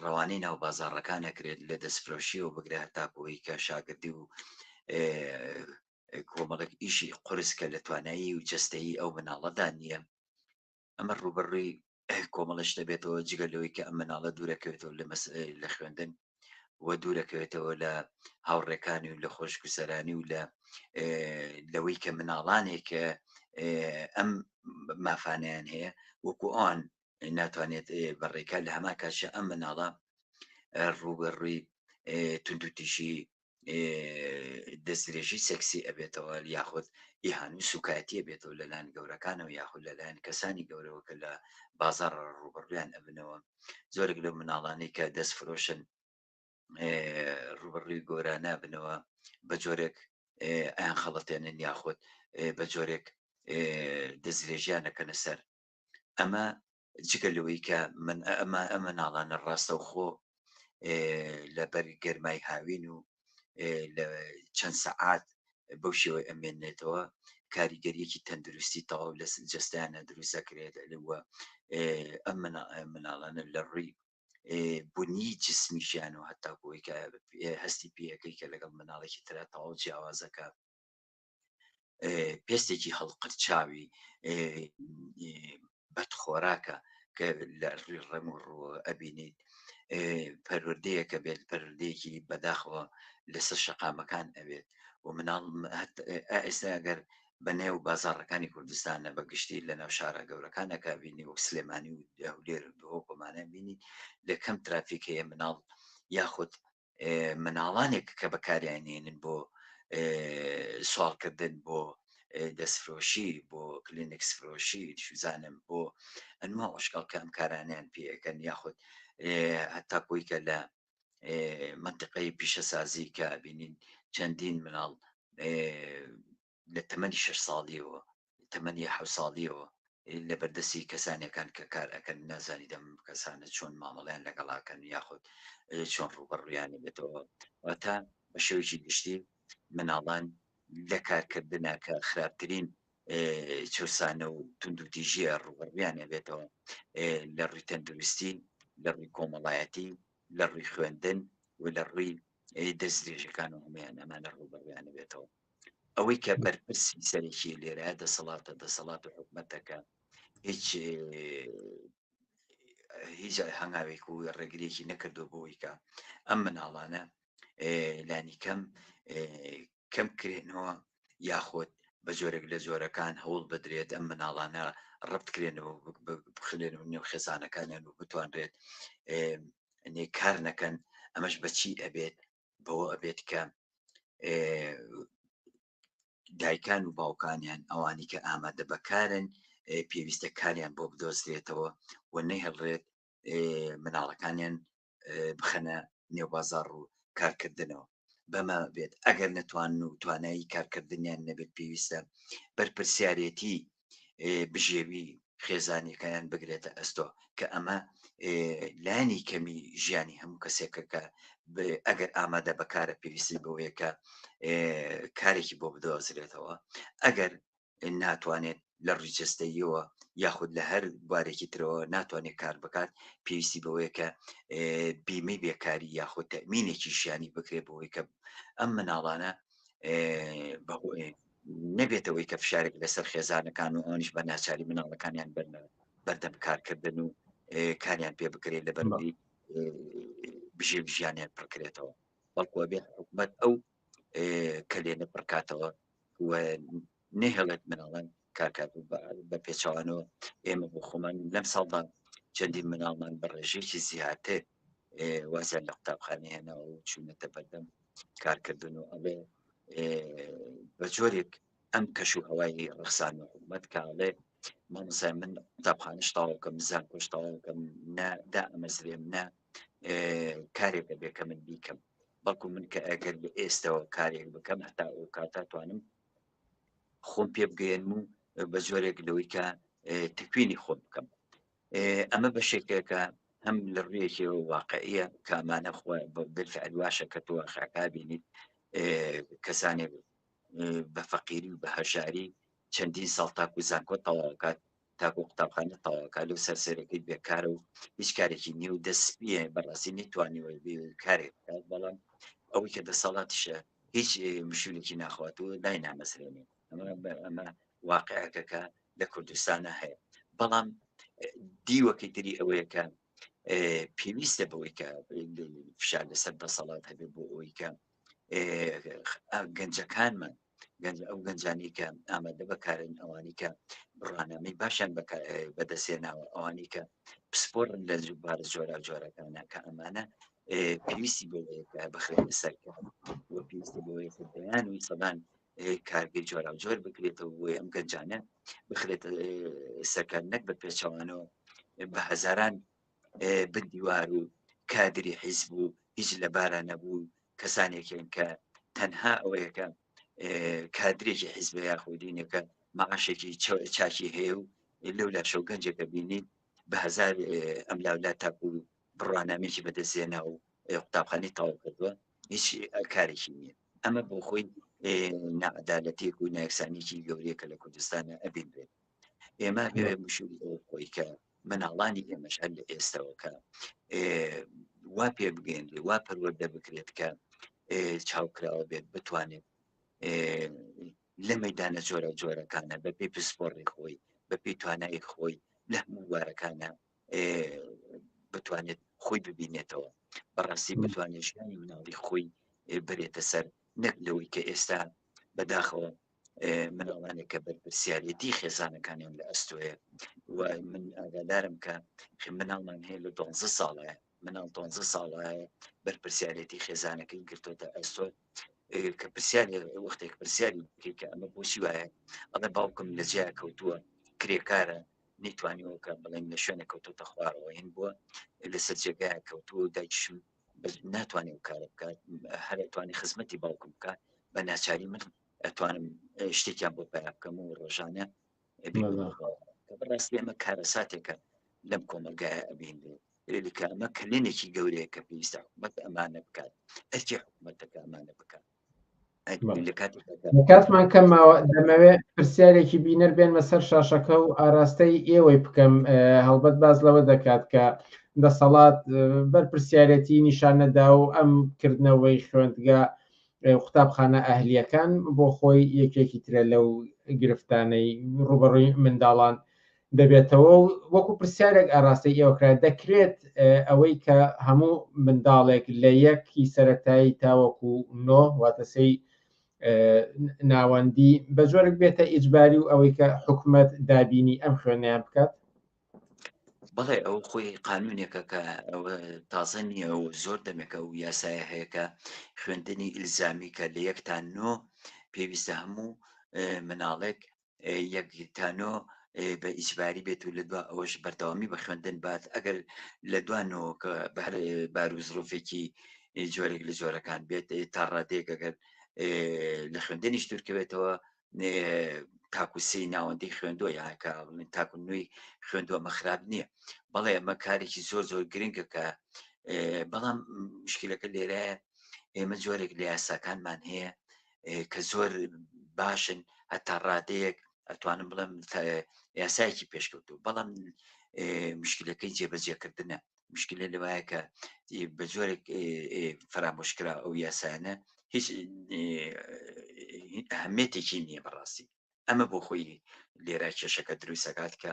ڕەوانەی ناو بازاڕەکانە کرێت لە دەستفرۆشیەوە بگرێت تاکۆی کە شاگردی و کۆمەڵک ئیشی قورس کە لە توانایی و جەستەیی ئەو مناڵەدا نییە ئەمە ڕوبەڕووی کۆمەڵش دەبێتەوە جگەلەوەی کە ئەم مناڵە دوورەکەوێتەوە لە خوێندن و دوورەکەوێتەوە لە هاوڕێکانی و لە خۆشگوزەرانی و لەوەی کە مناڵانێکە ئەم مافانیان هەیە وەکو ئەوان ناتوانێت بەڕێکا لە هەمان کاتشە ئەم مناڵە ڕوبەڕووی توندوتیژی دەستدرێژی سەکسی ئەبێتەوە یاخود ئیهان و سوکایەتی ئەبێتەوە لەلایەن گەورەکانەوە یاخود لەلایەن کەسانی گەورەوە کە لە بازار ڕوبەڕوویان ئەبنەوە زۆرێک لەو مناڵانەی کە دەست فرۆشن ڕوبەڕووی گۆرانە بنەوە بە جۆرێک ئەیان خەڵەتێنن یاخود بە جۆرێک دەستدرێژیانەکەنە سەر ئەمە جگەلەوەی کە ئەمە مناڵانە ڕاستەوخۆ لەبەر گەرمای هاوین و لە چەند سەعات بەو شێوەی ئەمێنێتەوە کاریگەریەکی تەندروستی تەواو لە جەستیانە دروستەکرێت لەوە ئەم مناڵانە لە ڕووی بوونی جسمیشیان و هەتا بۆی کە هەستی پێەکەی کە لەگەڵ مناڵێکی ترە تەواو جیاوازەکە پێستێکی هەڵقرچاوی بەدخۆراکە کە لە ڕووی ڕەم و ڕووە ئەبینیت پەروەردەیەکە بێت پەروەردەیەکی بەداخەوە لەسەر شەقامەکان ئەوێت و مناڵ ئێستا ئەگەر بەنێو بازاڕەکانی کوردستانە بەگشتی لە ناو شارە گەورەکانەکە بینی وەک سلێمانی و هەولێر بۆمانە بینی لە کەم ترافیک هەیە مناڵ یاخود مناڵانێک کە بەکاریانێنن بۆ سوالکردن بۆ دەستفرۆشی بۆ کلینکس فرۆشی شوزانم بۆ ئەنما ئۆشکال کە ئەم کارانیان پێەکەن یاخود هەتا کۆیکە لە منطقەی پیشەسازی کە بینین چەندین مناڵ لە تەمەنی 6 ساڵیەوە تەمەنی 7 ساڵیەوە لە بەردەستی کەسانەکان کە کار ئەەکەن نازانی دەم کەسانە چۆن مامەڵیان لەگەڵاکەن یاخود چۆن ڕوبەڕویانە بێتەوە واتە بە شێوەیەکی گشتی مناڵان لە کارکردنە کە خراپترین چوسانە و تونند و تیژیە ڕوبەڕویانە بێتەوە لە ڕووی تەندروستی لە ڕووی کۆمەڵایەتی لە ڕووی خوێندن و لە ڕووی دەستدرێژەکان و هەمویان ئەمانە ڕوبەڕویانە بێتەوە ئەوەی کە بەرپرسی سەرێکی لێرە دەسەڵات و حکومەتەکە هیچ هەنگاوێک و ڕێگرێکی نەکردو بۆی کە ئەم مناڵانە لانی کەم کرێنەوە یاخود بە جۆرێک لە جۆرەکان هەوڵ بدرێت ئەم مناڵانە ڕبت کرێنەوە بخلێنەوە نێو خێزانەکانیان و بتوانرێت کار نەکەن ئەمەش بەچی ئەبێت بەوە ئەبێت کە دایکان و باوکانیان ئەوانی کە ئامادە بەکارن پێویستە کاریان بۆ بدۆزرێتەوە و نەهێڵڕێت مناڵەکانیان بخەنە نێو بازار و کارکردنەوە بەمە بێت ئەگەر نەتوان و توانایی کارکردنیان نەبێت پێویستە بەرپرسیارەتی بژێوی خێزانەکەیان بگرێتە ئەستۆ کە ئەمە لانی کەمی ژیانی هەموو کەسێکە کە ئەگەر ئامادە بەکارە پێویستی بەوەیە کە کارێکی بۆ بدۆزرێتەوە ئەگەر ناتوانێت لە ڕیجستەیەوە یاخود لە هەر بوارێکی ترەوە ناتوانێت کار بکات پێویستی بەوەیە کە بیمەی بێکاری یاخود تەمینێکی ژیانی بکرێت بەوەی کە ئەم مناڵانە نەبێتەوەی کە فشارێک لەسەر خێزانەکان و ئەوانیش بە ناچاری مناڵەکانیان بەردەم کارکردن و کاریان پێ بکرێت لە بەرەوەی بژێ ژیانیان پڕکرێتەوە بەڵکوە بێت حکومەت ئەو کە لێنە پڕکاتەوە و نەهێڵێت مناڵان کارکات بە پێچوانەوە ئێمە بۆ خۆمان لەم ساڵدا چەندین مناڵمان بە ڕێژێکی زیاتر وازیان لە قوتابخانەیەنەوە و چوونەتە بەردەم کارکردن و ئەڵێ بە جۆرێک ئەم کەش و هەوای ڕخسان و حکومەت کاڵێ مامۆسای من قوتابخانە شتاوەکەم زان کۆشتاوەکەم دا ئەمەزرێم نا کارێکە بێ کە من بیکەم بەڵکو من کە ئەگەر بە ئێستەوە کارێک بکەم هەتا ئەو کاتا توانم خۆم پێ بگەێنم و بە جۆرێک لەوەی کە تکوینی خۆم بکەم ئەمە بەشێکەکە هەم لە ڕوویەکی واقعیە کە ئەمانە بالفعل واشە کە تۆ خاکا بینیت کەسانێک بە فەقیری و بە هەژاری چەندین ساڵ تاکو زانکۆ تەواوکات تاکو قوتابخانە تەواوکات لەو سەرسەرەکەی بێکارە و هیچ کارێکی نییە و دەستپیە بەڕاستی نەیتوانیوە کارێک بکات بەڵام ئەوەی کە دەسەڵاتیشە هیچ مشولێکی ناخواتەوە دای نامەسرێنێ ئەمە واقعەکە کە لە کوردستانە هەیە بەڵام دیوەکەی تری ئەوەیە کە پێویستە بەوەی کە فشار لەسەر دەسەڵات هەبێت بۆ ئەوەی کە گەنجەکانمان ئەو گەنجانی کە ئامادە بەکارن ئەوانی کە ڕانامەی باشیان بەدەستێناوە ئەوانی کە پسپۆرن لە بارە جۆرە جۆرەکانە کە ئەمانە پێویستی بۆەیە بخرێنە سەرکە وە پێویستی بۆی بەیان و سەبان کارگەی جۆرا جۆر بکرێتەوە بۆی ئەم گەنجانە بخرێت سەرکار نەک بە پێچەوانەوە بە هەزاران بندیوار و کادری حیزب و هیچ لەبارە نەبوو کەسانێکن کە تەنها ئەوەیەکە کادرێکی حیزبە یاخودینەکە مەعاشێکی چاکی هەیە و لەولا شەو گەنجێکە بینین بە هەزار ئەملاولا تاکو و بڕوانامێکی بەدەستێنا و قوتابخانەی تەواو کردووە هیچ کارێکی نییە ئەمە بۆ خۆی نەعەدالەتێک و نایەکسانیی گەورەیەکە لە کوردستانە ئەبینرێت ئێمە مشوری ئەو خۆی کە مناڵانی ئێمەش هەر لە ئێستەوە کە وا پێ بگەێنێ وا پەروەردە بکرێت کە چاوکراوە بێت بتوانێت لە مەیدانە جۆرە جۆرەکانە بە پێی پسپۆڕی خۆی بە پێی توانایی خۆی لە هەموو وارەکانە بتوانێت خۆی ببینێتەوە بەڕاستی بتوانێت ژیانی مناڵی خۆی بێتە سەر نەک لەوەی کە ئێستا بەداخەوە مناڵانێک کە بەرپرسیارەتی خێزانەکانیان لە ئەستۆیە و من ئاگادارم کە مناڵمان هەیە لە 12 ساڵە مناڵ 12 ساڵە بەرپرسیارەتی خێزانەکەی گرتوتە ئەستۆ کە پرسیاری وەختێک پرسیاری بکەیت کە ئەمە بۆچی وایە ئەڵێ باوکم لە جیا کەوتووە کرێکارە نەیتوانیەوە کە بڵێن لە شوێنە کەوتۆتە خوارەوە هێن بووە لەسەر جێگایە کەوتووە دایکشم ناتوانێت و کارە بکات هەر ئەتوانی خزمەتی باوکم بکات بە ناچاری من ئەتوانم شتێکیان بۆ پیا بکەم و ڕۆژانە بەڕاستی ئەمە کارەساتێکە لەم کۆمەلگایە ئەبین لێکە ئەمە کلێنێکی گەورەیە کە پێویستە حکوومەت ئەمانە بکات ئەرکی حکوومەتەکە ئەمانە بکات کاتمان کەمەوە دەمەوێت پرسیارێکی بینەر بێنمە سەر شاشەکە و ئاراستەی ئێوەی بکەم هەڵبەت باز لەوە دەکات کە دەسەڵات بەر پرسیارەتی نیشانەدا و ئەم کردنەوەی خوێندگا قوتابخانە ئەهلیەکان بۆ خۆی یەکێکی ترە لەو گرفتانەی ڕوبەڕووی منداڵان دەبێتەوە و وەکو پرسیارێک ئاراستەی ئێوەکرا دەکرێت ئەوەی کە هەموو منداڵێک لە یەکی سەرەتایی تاوەکو نۆ واتەسەی ناوەندی بە جۆرێک بێتە ئیجباری و ئەوەی کە حکوومەت دابینی ئەم خوێنیان بکات بەڵێ ئەو خۆی قانونێکە کە ئەوە تازە نییە و زۆر دەمێکە و یاسایە هەیە کە خوێندنی ئیلزامی کە لە یەکتان نۆ پێویستە هەموو مناڵێک یەکتانۆ بە ئیجباری بێت و لە دو ئەوەش بەردەوامی بە خوێندن بات ئەگەر لە دوانەوە کە بار و زرۆفێکی جۆرێک لە جۆرەکان بێت تا ڕادێک ئەگەر لە خوێندنیش دوورکەوێتەوە تاکوسی ناوەندی خوێندووە یاکە تاکوونووی خوێندووە مەخراب نییە بەڵێ ئەمە کارێکی زۆر زۆر گرنگە کە بەڵام مشکلەکە لێرەیە ئێمە جۆرێک لە یاساکانمان هەیە کە زۆر باشن هەتا ڕادەیەک ئەتوانم بڵم یاسایەکی پێشکەوتوو بەڵام مشکلەکەی جێبەجێکردنە مشکلە لەوایە کە بە جۆرێک فرامۆشکرا ئەو یاسایانە هیچ ئەهەمیەتێکی نییە بەڕاستی ئەمە بۆ خۆی لێرە کێشەکە دروستەکات کە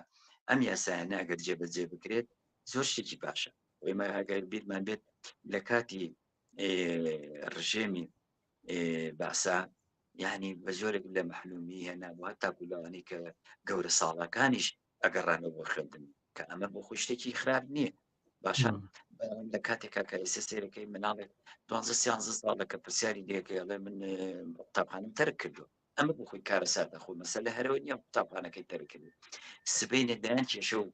ئەم یاسایانە ئەگەر جێبەجێ بکرێت زۆر شتێکی باشە ئێمە ئەگەر بیرمان بێت لە کاتی ڕژێمی باسا یعنی بە زۆرێک لە مەحلومی هێنابووە تاکو لەوانەی کە گەورە ساڵەکانیش ئەگەڕانەوە بۆ خوێندن کە ئەمە بۆ خۆی شتێکی خراپ نییە باشە لە کاتێکا کە ئێستا سێرەکەی مناڵێک 12 ساڵەکە پرسیاری دێکەڵێ من قوتابخانەم تەرک کردو ئەمە بۆ خۆی کارە سادە خۆ مەسەلە هەرەوە نییە قوتابخانەکەی تەرک کردو سبەی نەدایان کێشە و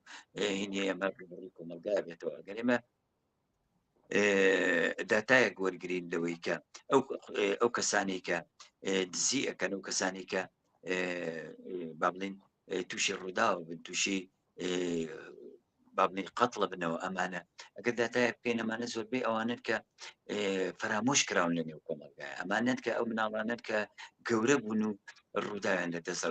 هینێ ئەمە کۆمەلگا بێتەوە ئەگەر ئێمە داتایەک وەرگین لەوەی کە ئەو کەسانی کە دزی ئەەکەن و کەسانی کە با بڵین تووشی ڕووداوە بن تووشی با بڵین قەتڵە بنەوە ئەمانە ئەگەر داتایە بکەین ئەمانە زۆربەی ئەوانن کە فەرامۆش کراون لە نێو کۆمەلگایە ئەمانەت کە ئەو مناڵانت کە گەورە بوون و ڕووداویان لە دەست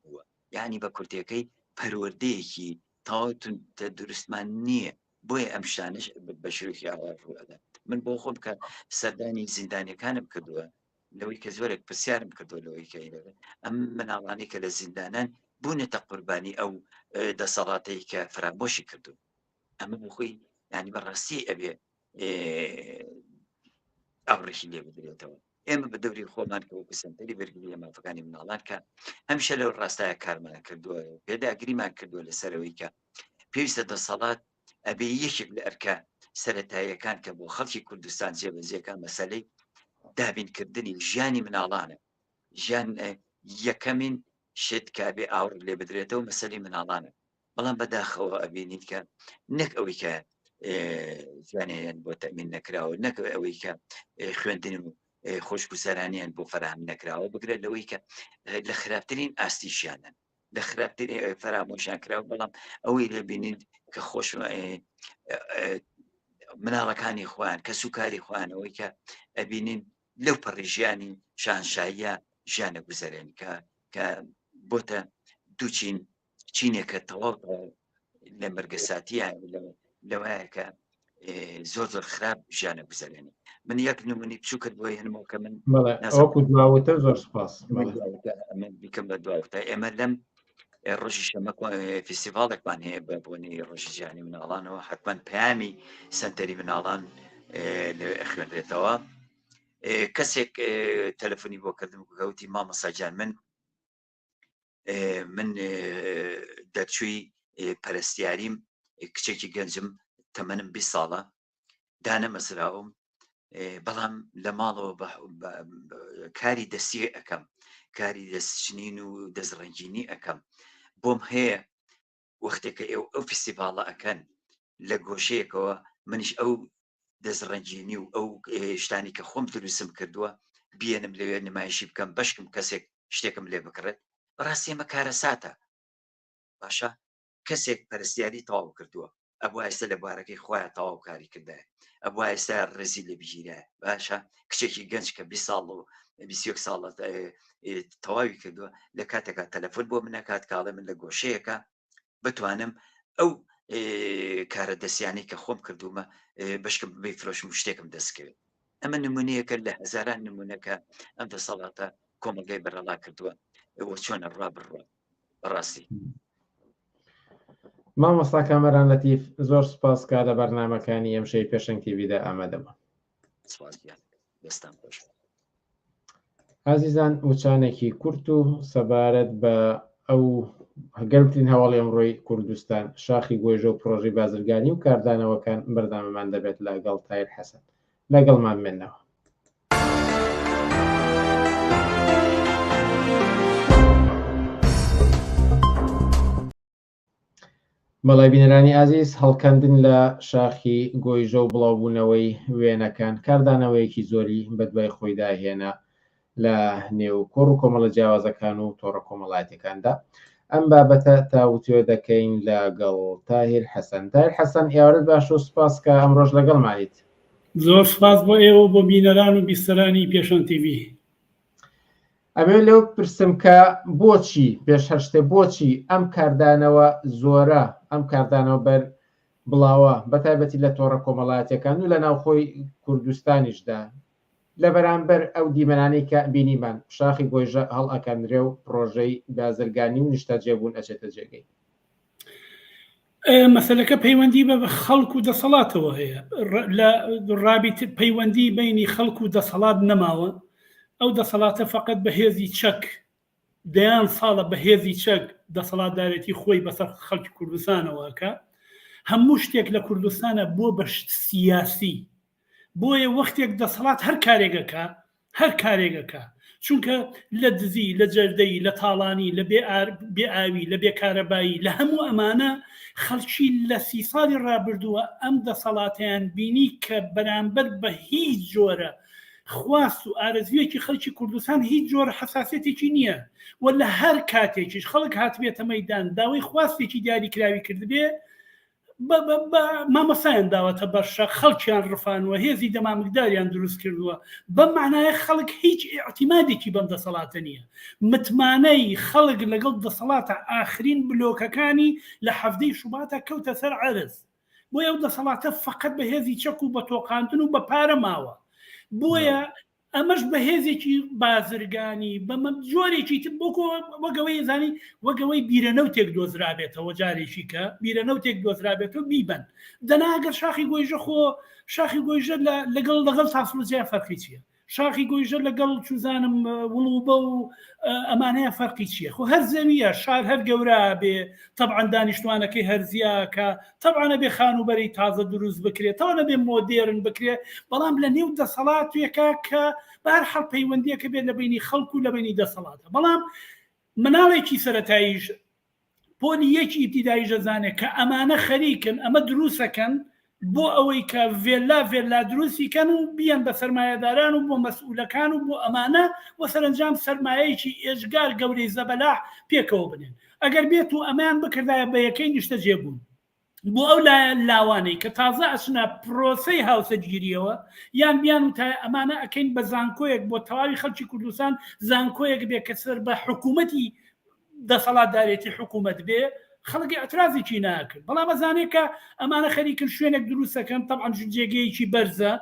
بووە یعنی بە کورتەکەی پەروەردەیەکی تاوتون دروستمان نییە بۆیە ئەم شانش بە شوکی ئاواژوەدا من بۆ خۆم کە سەردانی زیندانیەکانم کردووە لەوەی کە زۆرێک پرسیارم کردو لەوەی کە ئەم مناڵانی کە لە زیندانان بوونەتە قوربانی ئەو دەسەڵاتەی کە فرامۆشی کردو ئەمە بۆ خۆی ینی بەڕاستی ئەبێ ئەڕێکی لێ بدرێتەوە ئێمە بە دەوری خۆمان کە وەکو سنتەری بەرگری مافەکانی مناڵان کە هەمیشە لەو ڕاستایە کارمان کردووە پێداگریمان کردووە لەسەرەوەی کە پێویستە دەسەڵات ئەبێ یەکێک لە ئەرکە سەرەتاییەکان کە بۆ خەڵکی کوردستان جێبەجێەکان مەسەلەی دابینکردنی ژیانی مناڵانە ژیان یەکەمین شت کابێ ئاور لێ بدرێتەوە مەسەلی مناڵانە بەڵام بەداخەوە ئەبینیت کە نەک ئەوەی کە ژیانیان بۆ تەمین نەکراوە نەک ئەوەی کە خوێندن و خۆشگوزارانیان بۆ فراهم نەکراوە بگرێت لەوەی کە لە خراپترین ئاستیشیانن لە خراپترین فرامۆشیان کراوە بەڵام ئەوەی لێ بینین کە خۆش مناڵەکانی خوان کە سوکاری خوانەوەی کە ئەبینین لەو پەڕی شانشاییە ژیانە گوزارێن کە بۆتە دووچین چینێکە تەواو لە مەرگەساتیان لەوایە کە زۆر زۆر خراپ ژیانە گوزارێنی من یەک نمونی بچوو کرد بۆ هێنمەوە کە من دواوتە زۆر سپاس بیکەم بە دواوتە ئێمە لەم ڕۆژی شەمە فیستیڤالێکمان هەیە بە بۆنی ڕۆژی ژیانی مناڵانەوە حتمما پەیامی سنتەری مناڵان خوێنرێتەوە کەسێک تەلەفۆنی بۆ کردم گەوتی مامەساجان من دەرچووی پەرستیاریم کچێکی گەنجم تەمەنم 20 ساڵە دانە مەسراوم بەڵام لە ماڵەوە کاری دەستی ئەەکەم، کاری دەستچنین و دەستڕەنجینی ئەەکەم. بۆم هەیە وەختێکە ئەو فستیڤاڵە ئەەکەن لە گۆشەیەکەوە منیش ئەو دەستڕەنجینی و ئەو شتانی کە خۆم دروستم کردووە بیێنم لەوێ نمایشی بکەم، بەشکم کەسێک شتێکم لێ بکڕێت. بەڕاستی ئەمە کارە ساتە باشە، کەسێک پەرستیاری تەواو کردووە، ئەبوو ئێستا لە بارەکەی خۆیان تەواو کاری کردایە، ئەبوو ئێستا ڕێزی لە بژیرە باشە. کچێکی گەنج کە 20 ساڵ و 21 ساڵە تەواوی کردووە، لە کاتێکا تەلەفۆن بۆ منەکات کاڵێ من لە گۆشەیەکە بتوانم ئەو کارە دەستیانی کە خۆم کردومە بەشکم بفرۆشم و شتێکم دەستکەوێت. ئەمە نمونەیەکە لە هەزاران نمونەکە ئەم دەسەڵاتە کۆمەلگای بەرەڵا کردووە ئەوە چۆنە ڕوا بڕوە. بەڕاستی مامۆستا کامەران لەتیف زۆر سوپاسکە لە بەرنامەکانی ئەم شەی پێشەنگ تیڤیدا ئامادەبە. سوپاسیان دەستان خۆش. عزیزان، وچانێکی کورت و سەبارەت بە ئەو گەرمترین هەواڵی ئەمڕۆی کوردستان، شاخی گۆیژە و پرۆژەی بازرگانی و کاردانەوەکان بەردامەمان دەبێت لەگەڵ تایر حەسەن. لەگەڵمان بێنەوە. بەڵای بینەرانی ئازیز، هەڵکەندن لە شاخی گۆیژە و بڵاوبوونەوەی وێنەکان کاردانەوەیەکی زۆری بەدوای خۆی داهێنا لە نێو کۆڕ و کۆمەڵە جیاوازەکان و تۆڕە کۆمەڵایەتەکاندا. ئەم بابەتە تاوتوێ دەکەین لەگەڵ تاهیر حەسەن. تاهیر حەسەن، ئێوارت باش و سوپاس کە ئەمڕۆژ لەگەڵمانیت. زۆر سوپاس بۆ ئێوە بۆ بینەران و بیستەرانی پێشەنگ تیڤی. ئەمێ لەو پرسم کە بۆچی پێشهەشتێ بۆچی ئەم کاردانەوە زۆرە، ئەم کاردانەوە بەر بڵاوە بەتایبەتی لە تۆڕە کۆمەڵایەتەکان و لە ناوخۆی کوردستانیشدا لە بەرامبەر ئەو دیمەنانەی کە بینیمان شاخی گۆیژە هەڵ ئەکەندرێ و پرۆژەی بازرگانی و نیشتە جێبوون ئەچێتە جێگەی. مەسەلەکە پەیوەندی بە خەڵک و دەسەڵاتەوە هەیە، لە ڕابط پەیوەندی بینی خەڵک و دەسەڵات نەماوە. ئەو دەسەڵاتە فقط بەهێزی چەک دەیان ساڵە بەهێزی چەک دەسەڵاتدارێتی خۆی بەسەر خەڵکی کوردستانەوەکە. هەموو شتێک لە کوردستانە بۆ بەشت سیاسی، بۆیە وەختێک دەسەڵات هەر کارێگەکە چونکە لە دزی، لە جەردەی، لە تاڵانی، لە بێئاوی، لە بێکارەبایی، لە هەموو ئەمانە خەڵکی لە 30 ساڵی ڕابردووە ئەم دەسەڵاتیان بینی کە بەرامبەر بە هیچ جۆرە خواست و ئارەزویەکی خەڵکی کوردستان هیچ جۆرە حساسیەتێکی نییە، و لە هەر کاتێکیش خەڵک هاتبێتە مەیدان داوای خواستێکی دیاریکراوی کردبێ مامەسایان داوەتە بەرشە، خەڵکیان ڕفانوە، هێزی دەمامکداریان دروست کردووە. بەم معنایە خەڵک هیچ ئیعتیمادێکی بەم دەسەڵاتە نییە. متمانەی خەڵک لەگەڵ دەسەڵاتە ئاخرین بلۆکەکانی لە هەفتەی شوباتە کەوتە سەر عەرز. بۆیە ئەو دەسەڵاتە فقط بە هێزی چەک و بە تۆقاندن و بە پارە ماوە. بۆیە ئەمەش بەهێزێکی بازرگانی بەمە جۆرێکی وەگەوەی زانی وەگەوەی بیرەنەوتێک دۆزرابێتەوە، جارێکی کە بیرەنەوتێک دۆزرابێتەوە بیبن. دەناگەر شاخی گۆیژە شاخی گۆیژە لەگەڵ ساسڵوجیا فەرقی چییە؟ شاخی گۆیژە لەگەڵ چوزانم وڵوبە و ئەمانەیە فەرقی چییە؟ خۆ هەر زەویە، شار هەر گەورە بێ، تەبعەن دانیشتوانەکەی هەرزیاکە، تەبعەنە بێ خانوبەری تازە دروست بکرێت، تەوانە بێ مۆدێرن بکرێت، بەڵام لە نێو دەسەڵاتێکە کە بەهەرحاڵ پەیوەندیەکە بێت لە بینی خەڵک و لە بینی دەسەڵاتە. بەڵام مناڵێکی سەرەتاییش پۆلی یەکی ئیبتیدایی ژەزانێت کە ئەمانە خەریکن، ئەمە دروستەکەن بۆ ئەوەی کە ڤێلا دروستیکەن و بیان بە سەرمایەداران و بۆ مەسئولەکان و بۆ ئەمانە و سەرنجام سەرمایەیەکی ئێژگار گەورەی زەبەلاح پێکەوە بنێن. ئەگەر بێت و ئەمان بکردایە بە یەکەی نیشتە جێبوون بۆ ئەو لاوانەی کە تازە ئەچنە پرۆسەی هاوسەرگیریەوە، یان بیان و تا ئەمانە ئەکەین بە زانکۆیەک بۆ تەواوی خەڵکی کوردستان، زانکۆیەک بێ کە سەر بە حکوومەتی دەسەڵاتدارێتی حکوومەت بێ، خەڵکی ئەترازێکی ناکرد. بەڵام ئەزانێت کە ئەمانە خەریکن شوێنێک دروستەکەن، تەبعەن جێگەیەکی بەرزە،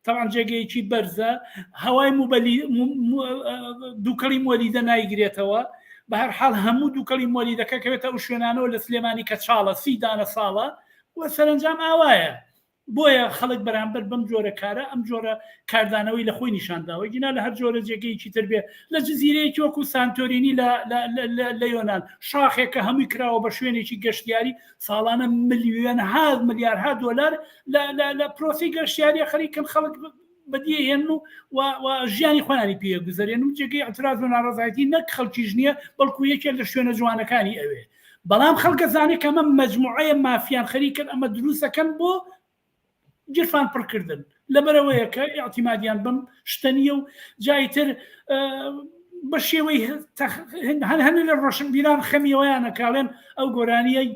تەبعەن جێگەیەکی بەرزە، هەوای دووکەڵی مۆلیدە نایگرێتەوە. بە هەر حاڵ هەموو دووکەڵی مۆلیدەکە کەوێتە ئەو شوێنانەوە لە سلێمانی کە چاڵە 30 دانە ساڵە و سەرنجام ئاوایە. بۆیە خەڵک بەرامبەر بەم جۆرە کارە ئەم جۆرە کاردانەوەی لە خۆی نیشانداوە، گینا لە هەر جۆرە جێگەیەکی تر بێ، لە جزیرەیەکی وەکو سانتۆرینی لە یۆنان شاخێکە هەمووی کراوە بە شوێنێکی گەشتیاری، ساڵانە ملیارها دۆلار لە پرۆسی گەشتیاریە خەریکن خەڵک بەدیهێن و ژیانی خۆیانی پێ گوزارێن و جێگەی ئەتراز و ناڕزایەتی نەک خەڵکیش نییە بەڵکو یەکێک لە شوێنە جوانەکانی ئەوێ بەڵام خەڵکە زانێت کەمە مەجموعەیە مافیان خەریکن ئەمە دروستەکەن بۆ گرفان پڕکردن لەبەرەوەیە کە ئاعتیمادیان بم شتەنیە و جایتر بە شێوەی هەنە لە ڕۆشنبیران خەمیەوەیانە کاڵێن ئەو گۆرانیەی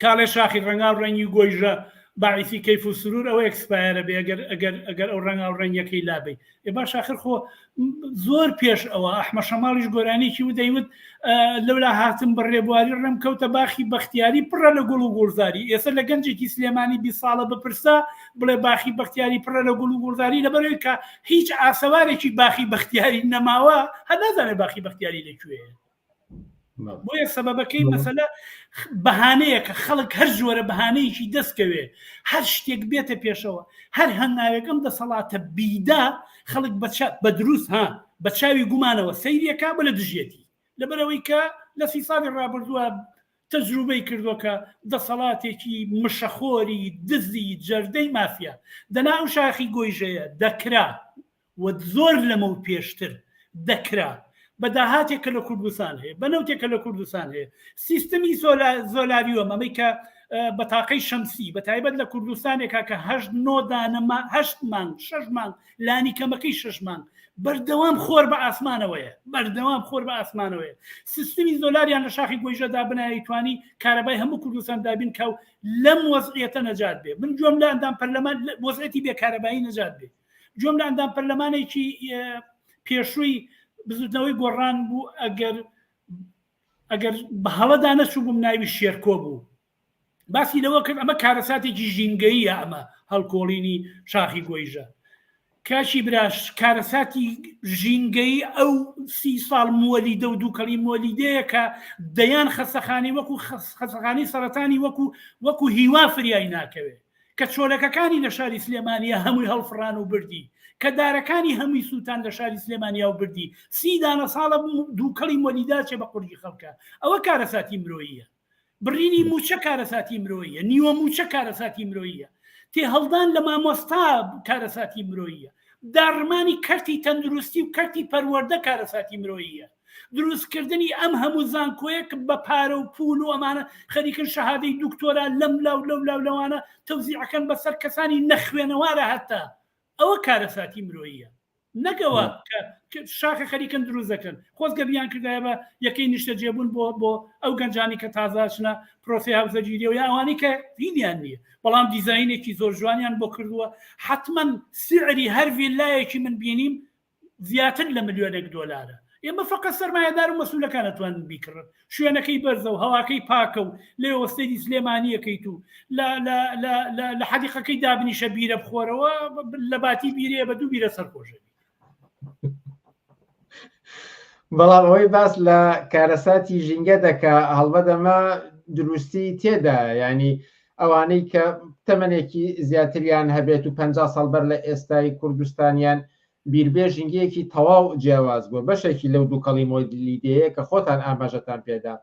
کاڵێ شاخی ڕەنگا و ڕەنگی گۆیژە باعیسی کەیف و سرور ئەوە ئەکسپایرە بێ ئەگەر ئەو ڕەنگا و ڕەنگەکەی لابێ باش آخر خۆ زۆر پێش ئەوە ئەحمە شەماڵیش گۆرانێکی و دەیوت لەولا هاتم بە ڕێبواری ڕێم کەوتە باخی بەختیاری پڕە لە گوڵ و گوڵزاری ئێستا لە گەنجێکی سلێمانی 20 ساڵە بپرسا بڵێ باخی بەختیاری پڕە لە گوڵ و گوڵزاری لەبەرەوەی کە هیچ ئاسەوارێکی باخی بەختیاری نەماوە هەر نازانێت باخی بەختیاری لەکوێیە بۆیە سەبەبەکەی مەسەلە بەهانەیە کە خەڵک هەر جۆرە بەهانەیەکی دەستکەوێ هەر شتێک بێتە پێشەوە هەر هەنگاوێکم دەسەڵاتە بیدا خەڵک بە دروست بە چاوی گومانەوە سەیرەکە بە لە دژێتی لەبەرەوەی کە لە 30 ساڵی ڕابردووە تەجروبەی کردووە کە دەسەڵاتێکی مشەخۆری دزی جەردەی مافیا دەنا ئەو شاخی گۆیژەیە دەکرا و زۆر لەمە و پێشتر دەکرا بەداهاتێکە لە کوردستان هەیە بەنەوتێکە لە کوردستان هەیە سیستەمی زۆلاریوە مەمەی کە بەتاقەی شەمسی بەتایبەت لە کوردستانێکا کە 8 مانگ 6 مانگ لانی کەمەکەی 6 مانگ بەردەوام خۆر بە ئاسمانەوەیە بەردەوام خۆر بە ئاسمانەوەیە سیستەمی زۆلاریان لە شاخی گۆیژەدا بنایی توانی کارەبای هەموو کوردستان دابین کەو لەم وەزعیەتە نەجات بێ من گوێم لە ئەندام پەرلەمان وەزعەتی بێکارەبایی نەجات بێ گوێم لە ئەندام پەرلەمانێکی پێشووی بزودنەوەی گۆڕان بوو ئەگەر بە هەڵەدا نەچوو بووم ناوی شێرکۆ بوو باسی لەوە کرد ئەمە کارەساتێکی ژینگەییە ئەمە هەڵکۆڵینی شاخی گۆیژە کاشی براش کارەساتی ژینگەی ئەو 30 ساڵ مۆلیدە و دووکەڵی مۆلیدەیە کە دەیان خەسەخانی وەکو خەسەخانی سەرەتانی وەکو هیوا فریای ناکەوێت کە چۆلەکەکانی لە شاری سلێمانیە هەمووی هەڵفڕان و بردی کە دارەکانی هەمووی سووتان لە شاری سلێمانیا و بردی 30 دانە ساڵە دووکەڵی مۆلیداچێ بە قورجی خەڵکە ئەوە کارەساتی مرۆییە بڕینی موچە کارەساتی مرۆییە نیوە موچە کارەساتی مرۆییە تێ هەڵدان لە مامۆستا کارەساتی مرۆییە داڕمانی کەرتی تەندروستی و کەرتی پەروەردە کارەساتی مرۆییە دروستکردنی ئەم هەموو زانکۆیەک بە پارە و پول و ئەمانە خەریکن شەهادەی دکتۆرە لەم لەوانە تەوزیعەکەن بەسەر کەسانی نەخوێنەوارە هەتا ئەوە کارەساتی مرۆییە نەگەوە شاخە خەریکن دروست دەکەن خۆزگە بیان کردایە بە یەکەی نیشتە جێبوون بۆ ئەو گەنجانی کە تازاچنە پرۆسی هەوزەگیری و یا ئەوانی کە هینیان نییە بەڵام دیزاینێکی زۆر جوانیان بۆ کردووە حتمما سعری هەر ڤیلایەکی من بینیم زیاتر لە ملیۆنێک دۆلارە ئێمە فقط سەرمایهدار و مەسوولەکان دەتوانن بیکڕن شوێنەکەی بەرزە و هەواکەی پاکە و لێ وەستەی سلێمانیەکەیت و لە حەدیقەکەی دابنیشە بیرە بخۆرەوە لە باتی بیرەیە بە دوو بیرە سەرخۆشە بەڵام ئەوەی باس لە کارەساتی ژینگە دەکە هەڵبەدەمە دروستی تێدا ینی ئەوانەی کە تەمەنێکی زیاتریان هەبێت و 50 ساڵ بەر لە ئێستای کوردستانیان بیربێ ژینگەیەکی تەواو جیاواز بووە بەشێکی لەو دووکەڵی مۆلیدەیە کە خۆتان ئاماژەتان پێدا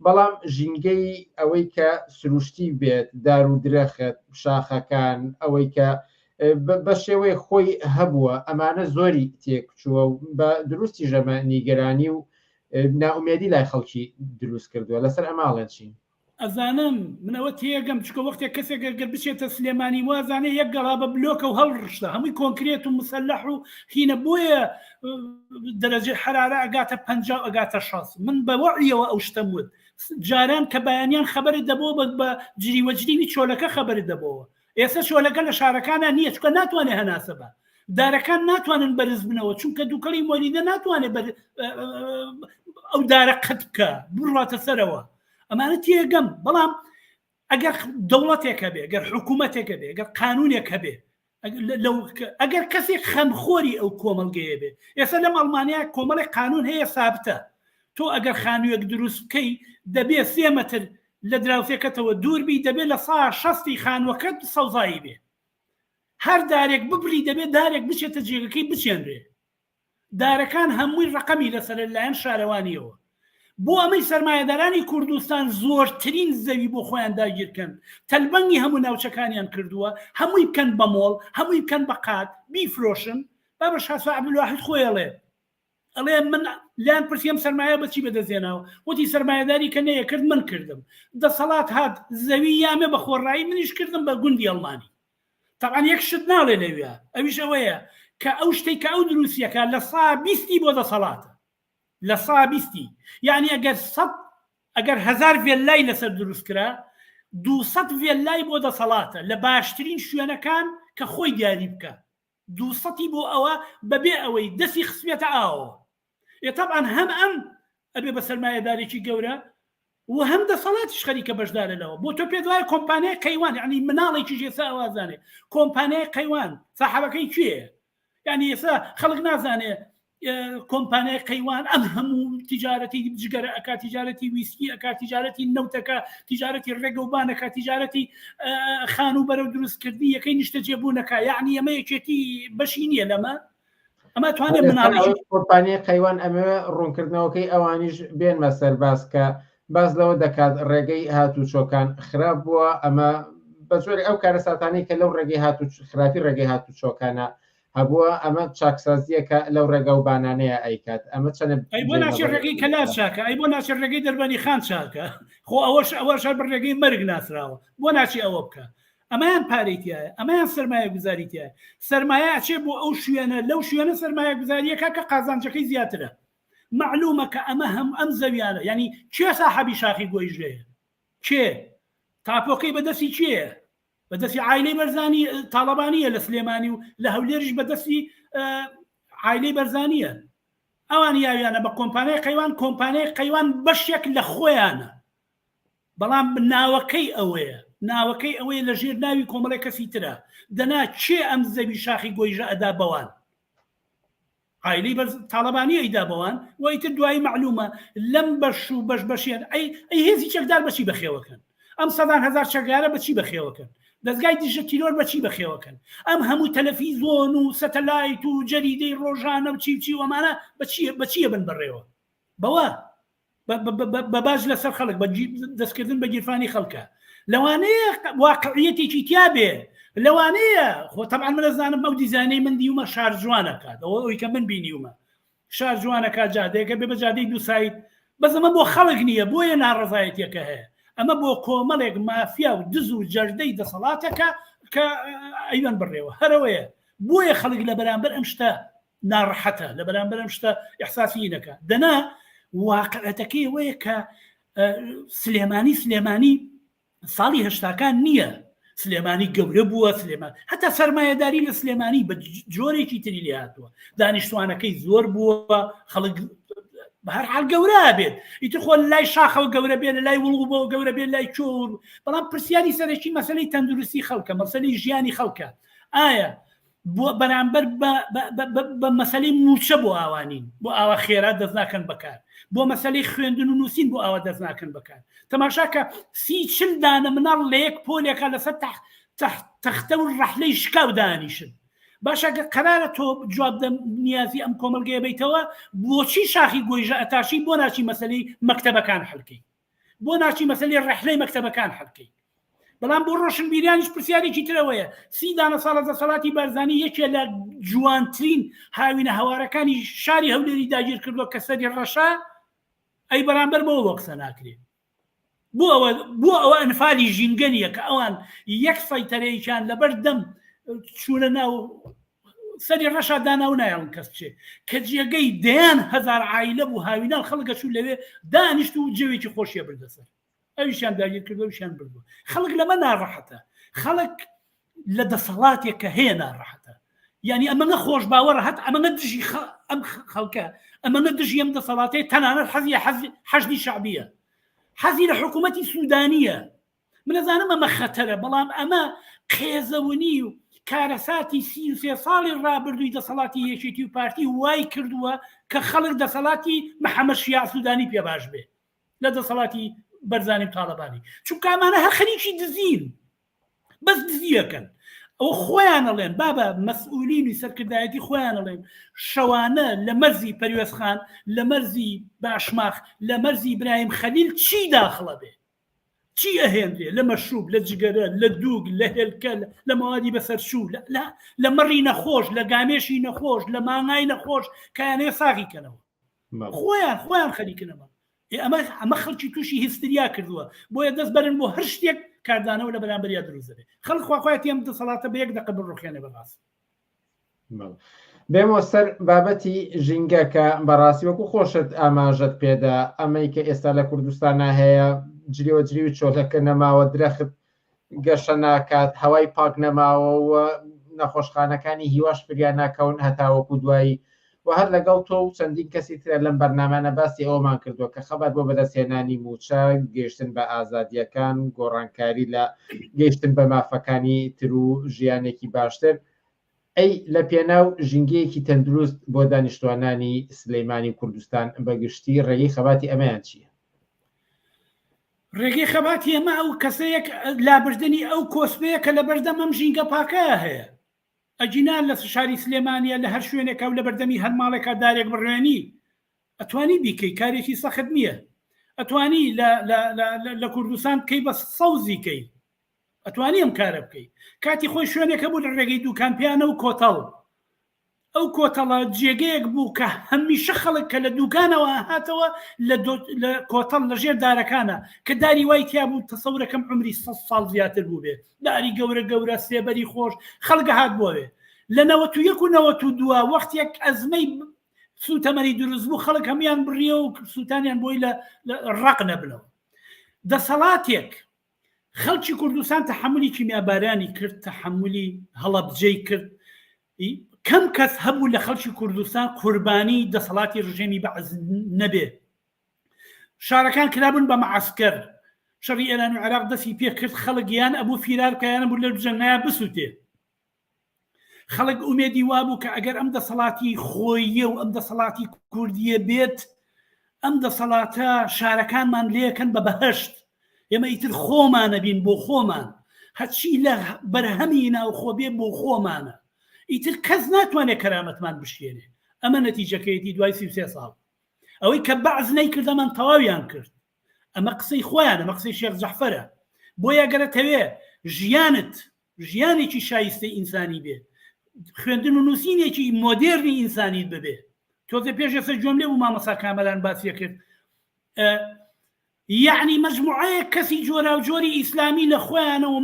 بەڵام ژینگەی ئەوەی کە سروشتی بێت دار و درەخت شاخەکان ئەوەی کە بە شێوەیە خۆی هەبووە ئەمانە زۆری تێکچووە و بە دروستی ژەمە نیگەرانی و ناومێدی لای خەڵکی دروست کردووە لەسەر ئەماڵێن چین ئەزانم منەوە تێگەم چکە وەختێک کەسێک گەر بچێتە سلێمانی وازانێ یەک گەڵا بە بلۆکە و هەڵڕشتە هەمووی کۆنکرێت و مسلح و هینە بۆیە دەرەجە حرارە ئەگاتە 50 ئەگاتە 60 من بە وەعیەوە ئەو شتەم وت جاران کە بەیانیان خەبەرت دەبەوە بە جریوەجدینی چۆلەکە خەبەرت دەبەوە ئێستا چۆلەکە لە شارەکانە نییە چکە ناتوانێت هەناسە بە دارەکان ناتوانن بەرز بنەوە چونکە دووکەڵی مۆلیدە ناتوانێت ئەو دارە قەت بکە بڕاتە سەرەوە ئەمانە تێگەم بەڵام ئەگەر دەوڵەتێکە بێ ئەگەر حکوومەتێکە بێ ئەگەر قانونێکە بێ ئەگەر کەسێک خەمخۆری ئەو کۆمەلگەیە بێ ئێستا لەم ئەڵمانیا کۆمەڵی قانون هەیە سابتە تۆ ئەگەر خانوویەک دروست بکەی دەبێ 3 مەتر لە دراوسێکەتەوە دووربی دەبێت لە 160 خانوەکەت سەوزایی بێ هەر دارێک ببری دەبێت دارێک بچێتە جێگەکەی بچێنرێ دارەکان هەمووی ڕقەمی لەسەر لایەن شارەوانیەوە بۆ ئەمەی سەرمایەدارانی کوردستان زۆرترین زەوی بۆ خۆیان داگیرکەن تەلبەنگی هەموو ناوچەکانیان کردووە هەمووی بکەن بە مۆڵ هەمووی بکەن بە قات بیفرۆشن با بە شاسوە عەبدولواحید خۆی ئەڵێ من لیان پرسیم سەرمایە بەچی بەدەزێناوە وتی سەرمایەداری کە نەیە کرد من کردم دەسەڵات هات زەوی یامێ بە خۆڕایی منیش کردم بە گوندی ئەڵمانی طبعا یەک شت ناڵێ لەوێ ئەویش ئەوەیە کە ئەو شتێک کە ئەو دروستیەکە لە سا 20 بۆ دەسەڵاتە لە سا 20 یعنی ئەگەر 1000 ڤێلای لەسەر دروستکرا 200 ڤێلای بۆ دەسەڵاتە لە باشترین شوێنەکان کە خۆی دیاری بکە 200 بۆ ئەوە بەبێ ئەوەی دەستی خسبێتە ئاوە طبعا هەم ئەم ئەبێ بە سەرمایەدارێکی گەورە و هەم دەسەڵاتیش خەریکە بەشدارە لەوە بۆ تۆ پێ دوای کۆمپانیای قەیوان یعنی مناڵێکی ژێسا ئەوازانێ کۆمپانیای قەیوان ساحەبەکەی کوێیە یعنی ئێستا خەڵک نازانێ کۆمپانیای قەیوان ئەم هەموو تیجارەتی جگەرە ئەکا تیجارەتی ویسکی ئەکا تیجارەتی نەوتەکە تیجارەتی ڕێگەوبانەکە تیجارەتی خان و بەرەو دروستکردنی یەکەی نیشتە جێبوونەکە یعنی ئەمە یەکێتی بەشی نییە لەمە ئەمە توانێت مناڵی کۆمپانیای قەیوان ئەمە ڕوونکردنەوەکەی ئەوانیش بێنمە سەرباز کە باز لەوە دەکات ڕێگەی هاتوچۆکان خراپ بووە ئەمە بە زۆری ئەو کارە ساتانەی کە لەو ڕێگەی خراپی ڕێگەی هاتوچۆکانە هەبووە ئەمە چاکسازیەکە لەو ڕێگە و بانانەیە ئەیکات ئەمە چەنە بۆ ناچێت ڕێگەی کەلا چاکە ئەی بۆ ناچێت ڕێگەی دەربانی خان چاکە خۆ ئەوەش بە ڕێگەی مەرگ ناسراوە بۆ ناچی ئەوە بکە ئەمەیان پارێتیایە ئەمەیان سەرمایە گوزاریتیایە سەرمایە ئەچێ بۆ ئەو شوێنە لەو شوێنە سەرمایە گوزاریەکە کە قازانجەکەی زیاترە معلومە کە ئەمە هەم ئەم زەویانە ینی کێ ساحەبی شاخی گۆیژەیە کێ تاپۆکەی بەدەستی کێیە بەدەستی عایلەی بەرزانی تاڵەبانیە لە سلێمانی و لە هەولێریش بەدەستی عایلەی بەرزانیە ئەوان یاویانە بە کۆمپانیای قەیوان کۆمپانیای قەیوان بەشێک لە خۆیانە بەڵام ناوەکەی ئەوەیە لە ژێر ناوی کۆمەڵی کەسی ترە دەنا چێ ئەم زەوی شاخی گۆیژە ئەدا بەوان عایلەی تاڵەبانی ئەیدا بەوان وایتر دوایی معلومە لەم بەش و بەشیان ئەی هێزی چەکدار بەچی بەخێوەکەن ئەم 100,000 چەکدارە بەچی بەخێوەکەن دەستگای دیژە تیرۆر بەچی بەخێوەکەن ئەم هەموو تەلەڤیزۆن و سەتەلایت و جەریدەی ڕۆژانە و چی وەمانە بەچیە بن بڕێوە بەوە بە باش لەسەر خەڵک دەستکردن بە گیرفانی خەڵکە لەوانەیە واقعیەتێکی تیا بێ لەوانەیە خۆ تەبعا من دەزانم ئەو دیزانەی من دیومە شار جوانەکات ئەوەی کە من بینیومە شار جوانەکات جادەیەکە بێ بە جادەی دوو سایت بەس ئەمە بۆ خەڵک نییە بۆیە ناڕەزایەتێکە هەیە ئەمە بۆ کۆمەڵێک مافیا و دز و جەردەی دەسەڵاتەکە کە ئەیوان بڕێوە هەرەوەیە بۆیە خەڵک لە بەرامبەر ئەم شتە ناڕەحەتە لە بەرامبەر ئەم شتە ئیحساسی نەکە دەنا واقعەتەکەی ئەوەیە کە سلێمانی ساڵی هەشتاکان نییە سلێمانی گەورە بووە سلێمان هەتا سەرمایەداری لە سلێمانی بە جۆرێکی تری لێ هاتووە دانیشتوانەکەی زۆر بووە خەڵک بەهەرحاڵ گەورە بێت ئیتر خۆ لای شاخەوە گەورە بێت لە لای وڵغ بۆ گەورە بێت لای چۆر بەڵام پرسیاری سەرەکی مەسەلەی تەندروستی خەڵکە مەسەلەی ژیانی خەڵکە ئایا بۆ بەرامبەر بە مەسەلەی موچە بۆ ئاوانین بۆ ئاوا خێرا دەست ناکەن بەکار بۆ مەسەلەی خوێندن و نووسین بۆ ئاوا دەست ناکەن بەکار تەماشاکە 30-40 دانە مناڵ لە یەک پۆلێکە لەسەر تەختە و ڕەحلەی شکاو دانیشن باشەکە قەرارە تۆ جواب نیازی ئەم کۆمەلگەیە بیتەوە بۆچی شاخی گۆیژە ئەتاشی بۆ ناچی مەسەلەی مەکتەبەکان حەلکەی بۆ ناچی مەسەلەی ڕەحلەی مەکتەبەکان حەلکەی بەڵام بۆ ڕۆشن بیریانیش پرسیارێکی ترەوەیە 30 دانە ساڵە دەسەڵاتی بەرزانی یەکێ لە جوانترین هاوینە هەوارەکانی شاری هەولێری داگیر کردووە کە سەری ڕەشا ئەی بەرامبەر بەوە وەقسە ناکرێت بۆ ئەوە ئەنفالی ژینگەنیە کە ئەوان یەک سەیتەرەیەکیان لەبەر دەم چوونە ناو سەری ڕەشا داناو نایڵن کەس بچێ کە جێگەی دەیان 1000 عایلە بوو هاوینان خەڵکە چوو لەوێ دانیشت و جەوێکی خۆشیە بردەسەر ئەویشیان داگیر کردو ویشیان بردووە خەڵک لەمە ناڕەحەتە خەڵک لە دەسەڵاتێک کە هەیە ناڕەحەتە یعنی ئەمەنە خۆش باوەڕە هەت ئەمەنە دژی ئەم خەڵکە ئەمەنە دژی ئەم دەسەڵاتەیە تەنانەت حەزی شعبیە حەزی لە حکوومەتی سوودانیە من نەزانم ئەمە خەتەرە بەڵام ئەمە قێزەونی و کارەساتی 33 ساڵی ڕابردووی دەسەڵاتی یەکێتی و پارتی وای کردووە کە خەڵک دەسەڵاتی محەممەد شیع سوودانی پێ باش بێ لە دەسەڵاتی بەرزانی و تاڵەبانی چونکە ئەمانە هەر خەریکی دزین بەس دزیەکەن ئەو خۆیانەڵێن بابە مەسئولینی سەرکردایەتی خۆیانەڵێن شەوانە لە مەرزی پەروێزخان لە مەرزی باشماخ لە مەرزی برایم خەلیل چی داخڵە بێ چی ئەهێنرێ لە مەشروب لە جگەرە لە دووگ لە هێلکە لە مەوادی بەسەرچوو لە مەڕی نەخۆش لە گامێشی نەخۆش لە مانگای نەخۆش کایانەیە ساغیکەنەوە خۆیان خەریکنەوە ئەمە خەڵکی تووشی هیستریا کردووە بۆیە دەست بەرن بۆ هەر شتێک کاردانەوە لە بەرامبەریا دروستەبێ خەڵک خواخوایەتی ئەم دەسەڵاتە بە یەک دقە بڕۆخێنێ بەڕاست بێمەوە سەر بابەتی ژینگەکە بەڕاستی وەکو خۆشت ئاماژەت پێدا ئەمەی کە ئێستا لە کوردستانە هەیە جلیوە جلیوی چۆلەکە نەماوە درەخت گەشە ناکات هەوای پاک نەماوە و نەخۆشخانەکانی هیواش فریان ناکەون هەتاوەکو دوایی و هەر لەگەڵ تۆ و چەندین کەسی ترە لەم بەرنامانە باسی ئەومان کردووە کە خەبات بۆ بەدەستهێنانی موچە گەیشتن بە ئازادیەکان گۆڕانکاری لە گەیشتن بە مافەکانی تر و ژیانێکی باشتر ئەی لە پێناو ژینگەیەکی تەندروست بۆ دانیشتوانانی سلەیمانی کوردستان بەگشتی ڕێگەی خەباتی ئەمەیان چییە؟ ڕێگەی خەباتی ئەمە ئەو کەسەیەک لابردنی ئەو کۆسبەیە کە لە بەردەم ئەم ژینگە پاکەیە هەیە ئەجینان لە شاری سلێمانیە لە هەر شوێنێکە و لە بەردەمی هەر ماڵێکا دارێک بڕێنی ئەتوانی بیکەی کارێکی سەخت نییە ئەتوانی لە کوردستان بکەی بە سەوزیکەی ئەتوانی ئەم کارە بکەی کاتی خۆی شوێنێکە بوو لە ڕێگەی دوکان پیانە و کۆتەڵ ئەو کۆتەڵە جێگەیەک بوو کە هەمیشە خەڵک کە لە دوکانەوە هاتەوە لە کۆتەڵ لە ژێر دارەکانە کە داری وای تیا بوو تەسەورەکەم عمری 100 ساڵ زیاتر بوو بێ داری گەورە گەورە سێبەری خۆش خەڵگە هات بۆوێ لە 91 و 92 وەختێک ئەزمەی سوتەمەری دروست بوو خەڵک هەمیان بڕیە و سووتانیان بۆی لە ڕق نەبنەوە دەسەڵاتێک خەڵکی کوردستان تەحملی کیمیابارانی کرد تەحملی هەڵەبجەی کرد کەم کەس هەبوو لە خەڵکی کوردستان قوربانی دەسەڵاتی ڕژێمی بەعز نەبێ شارەکان کرابوون بە مەعسکەر شەڕی ئێران و عێراق دەستی پێ کرد خەڵک یان ئەبوو فیرارکەیان بوو لە جەنگایە بسووتێ خەڵک ئومێدی وابوو کە ئەگەر ئەم دەسەڵاتی خۆیە و ئەم دەسەڵاتی کوردیە بێت ئەم دەسەڵاتە شارەکانمان لێکەن بە بەهەشت ئێمە ئیتر خۆمانە بین بۆ خۆمان هەچی لە بەرهەمی ناوخۆ بێ بۆ خۆمانە ئیتر کەس ناتوانێت کەرامەتمان بشێنێ ئەمە نەتیجەکەیەتی دوای 33 ساڵ ئەوەی کە بەعز نەیکردەمان تەواویان کرد ئەمە قسەی خۆیان ئەمە قسەی شێخ جەعفەرە بۆیە گەرەتەوێ ژیانێکی شایستەی ئینسانی بێ خوێندن و نووسینێکی مۆدێرنی ئینسانیت ببێ تۆزە پێش ێستا گوێم لێ بوو مامەسا کامەلان باسیە کرد یعنی مجموعەیە کەسی جۆرا و جۆری ئیسلامی لە خۆیانەوە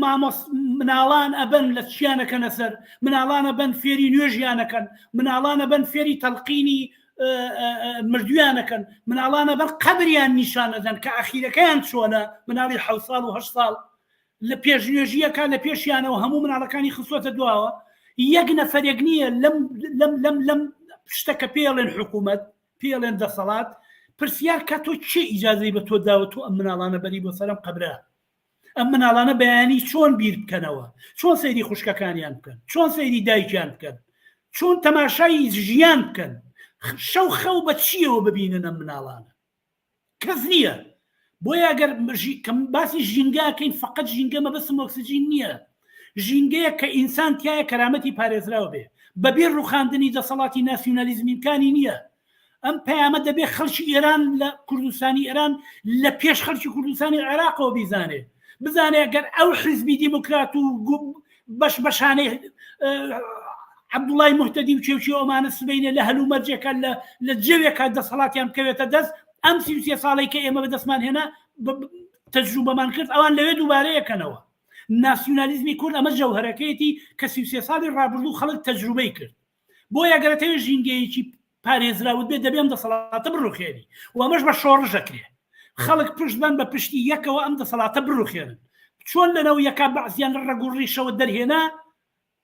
مناڵان ئەبەن لە چیانەکەنە سەر مناڵانە بەن فێری نوێژیانەکەن مناڵانە بەن فێری تەلقینی مردویانەکەن مناڵانە بەن قەبریان نیشانەدەن کە ئەخیرەکەیان چۆنە مناڵی 7 ساڵ و 8 ساڵ لە پێش نوێژیەکە لە پێشیانەوە هەموو مناڵەکانی خسوەتە دواوە یەک نەفەرێک نییە لەم شتەکە پێڵێن حکوومەت پێڵێن دەسەڵات پرسیار کە تۆ چی ئیجازەی بە تۆ داوە تۆ ئەم مناڵانە بەری بۆ سەرم قەبرە ئەم مناڵانە بەیانی چۆن بیر بکەنەوە چۆن سەیری خوشکەکانیان بکەن چۆن سەیری دایکیان بکەن چۆن تەماشای ژیان بکەن شەو خەو بە چیەوە ببینن ئەم مناڵانە کەس نییە بۆیە ئەگەر باسی ژینگاکەین فقط ژینگە مەبەستم ئۆکسجین نییە ژینگەیە کە ئینسان تایە کەرامەتی پارێزراوە بێ بەبێ ڕوخاندنی دەسەڵاتی ناسیۆنالیزمیەکانی نییە ئەم پەیامە دەبێ خەڵکی ئێران لە کوردستانی ئێران لە پێش خەڵکی کوردستانی عێراقەوە بیزانێ بزانێ ئەگەر ئەو حیزبی دیموکرات و بەشانەی عەبدوڵای موحتەدی و چێوچی ئەومانە سبەینە لە هەلومەرجێکە لە جێوێکە دەسەڵاتیان بکەوێتە دەست ئەم 33 ساڵی کە ئێمە بەدەستمان هێنا تەجروبەمان کرد ئەوان لەوێ دووبارەیەکەنەوە ناسیۆنالیزمی کورد ئەمە جەوهەرەکەیەتی کە 33 ساڵی ڕابردوو خەڵک تەجروبەی کرد بۆیە گەرەتەوێ ژینگەیەکی پارێزراوت بێت دەبێ ئەم دەسەڵاتە بڕوخێنی و ئەمەش بە شۆڕژەکرێ خەڵک پشت بن بە پشتی یەکەوە ئەم دەسەڵاتە بڕوخێنن چۆن لەنەوە یەکا بەعزیان لە ڕێگوڕیشەوە دەرهێنا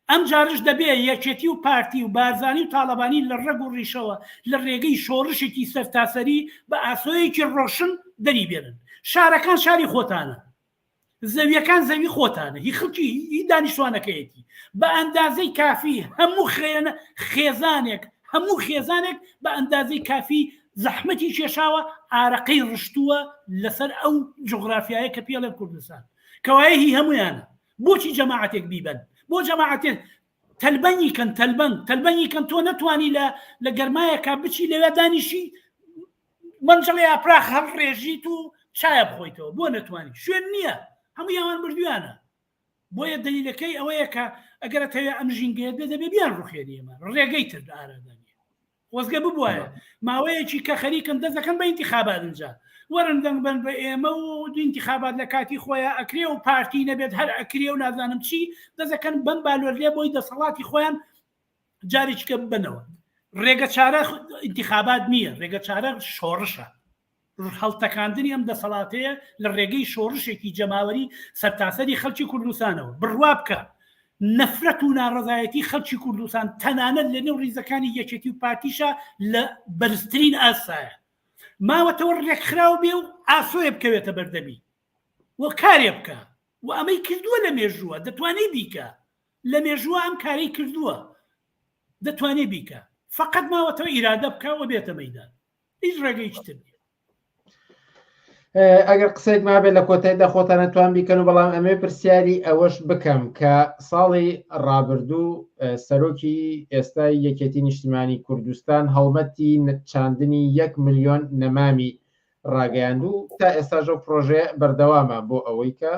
ئەم جارش دەبێ یەکێتی و پارتی و بارزانی و تاڵەبانی لە ڕێگوڕیشەوە لە ڕێگەی شۆڕشێکی سەرتاسەری بە ئاسۆیەکی ڕۆشن دەری بێنن شارەکان شاری خۆتانە زەویەکان زەوی خۆتانە هی خەڵکی هی دانیشتوانەکەیەتی بە ئەندازەی کافی هەموو خێزانێک هەموو خێزانێک بە ئەندازەی کافی زەحمەتی کێشاوە ئارەقەی ڕشتووە لەسەر ئەو جغرافیایە کە پێڵێن کوردستان کەوایە هی هەمویانە بۆچی جەماعەتێک بیبن بۆ جەماعەتێن تەلبەنی کەن تەلبەنی کەن تۆ نەتوانی لە گەرمایەکە بچی لەوێ دانیشی منجڵی ئاپراخ هەڵ ڕێژیت و چایە بخۆیتەوە بۆ نەتوانی شوێن نییە هەموو یاوان بردویانە بۆیە دلیلەکەی ئەوەیە کە ئەگەرە تەوێ ئەم ژینگەیە بێ دەبێ بیان ڕوخێنی ئێمە ڕێگەی تر ئارادانی وەزگە ببوایە ماوەیەکی کە خەریکن دەستەکەن بە ئینتیخابات اینجا وەرن دەنگ بن بە ئێمە و دو ئینتیخابات لە کاتی خۆیان ئەکرێ و پارتی نەبێت هەر ئەکرێ و نازانم چی دەستەکەن بەم بالۆرلێ بۆی دەسەڵاتی خۆیان جارێککە بنەوە ڕێگە چارە ئینتیخابات نییە ڕێگە چارە شۆڕشە هەڵتەکاندنی ئەم دەسەڵاتەیە لە ڕێگەی شۆڕشێکی جەماوەری سەرتاسەری خەڵکی کوردستانەوە بڕوا بکە نەفرەت و ناڕەزایەتی خەڵکی کوردستان تەنانەت لە نێو ڕیزەکانی یەکێتی و پارتیشە لە بەرزترین ئاسایە ماوەتەوە ڕێکخراو بێ و ئاسۆیە بکەوێتە بەردەمی وە کارێ بکە و ئەمەی کردووە لە مێژووە دەتوانێت بیکە لە مێژووە ئەم کارەی کردووە دەتوانێت بیکە فقط ماوەتەوە ئیرادە بکە و بێتە مەیدان هیچ ڕێگەی تر نیە ئەگەر قسێک مابێت لە کۆتاییدا خۆتان نەتوان بیکەن و بەڵام ئەمێ پرسیاری ئەوەش بکەم کە ساڵی ڕابردوو سەرۆکی ئێستای یەکێتی نیشتیمانی کوردستان هەڵمەتی چاندنی 1 ملیۆن نەمامی ڕاگەیاندوو تا ئێستاژە پرۆژێ بەردەوامە بۆ ئەوەی کە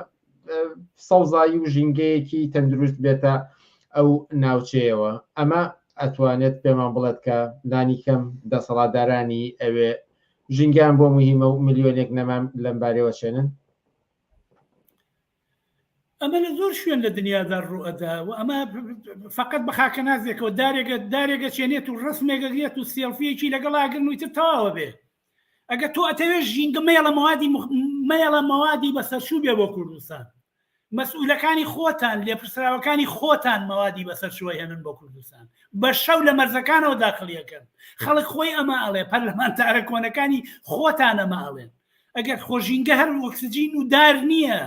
سەوزایی و ژینگەیەکی تەندروست بێتە ئەو ناوچەیەوە ئەمە ئەتوانێت پێمان بڵێت کە دانی کەم دەسەڵاتدارانی ئەوێ ژینگیان بۆ مهمە و ملیۆنێک نەمام لەم بارەوە چێنن ئەمە لە زۆر شوێن لە دنیادا ڕوئەدا و ئەمە فقط بە خاکە نازێکەوە دارێگە چێنێت و ڕسمێگەگرێت و سێڵفیەکی لەگەڵاگرن ویتر تەواوە بێ ئەگە تۆ ئەتەوێت ژینگە مەیڵە مەوادی بەسەرچوو بێ بۆ کوردستان مەسئولەکانی خۆتان لێپرسراوەکانی خۆتان مەوادی بەسەرچووی هێنن بۆ کوردستان بە شەو لە مەرزەکانەوە داخلیەکەن خەڵک خۆی ئەمە ئەڵێ پەرلەمانتارە کۆنەکانی خۆتان ئەمە ئەڵێن ئەگەر خۆژینگە هەر ئۆکسجین و دار نییە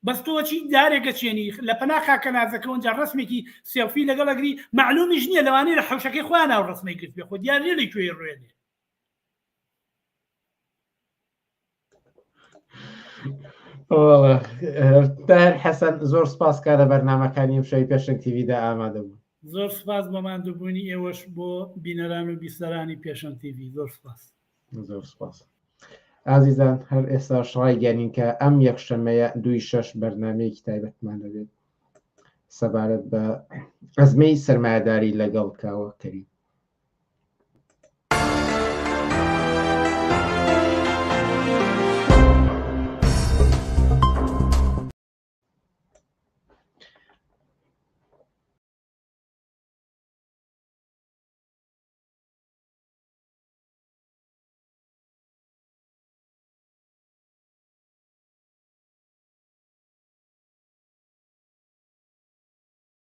بەس تۆچی دارێکە چێنی لە پەنا خاکە نازەکەەوەجا ڕسمێکی سێڵفی لەگەڵەگری معلومیش نییە لەوانەیە لە حەوشەکەی خۆیان ناو ڕسمی کرد بێ خۆ دیار لێ لەکوێ ڕوێنێ تاهر حەسەن زۆر سپاس کارە بەرنامەکانی شەوی پێشنگ تیڤیدا ئامادە بوو زۆر سپاس بەماندووبوونی ئێوەش بۆ بینەران و بیستەرانی پێشنگ تیڤی زۆر سپاس زۆر سپاس ئازیزان هەر ئێستا شڕای گەانین کە ئەم یەکشەمەیە 2/6 بەرنامەیەکی تایبەتمان دەبێت سەبارەت بە ئەزمەی سەرمایەداری لەگەڵ کاوە کەریم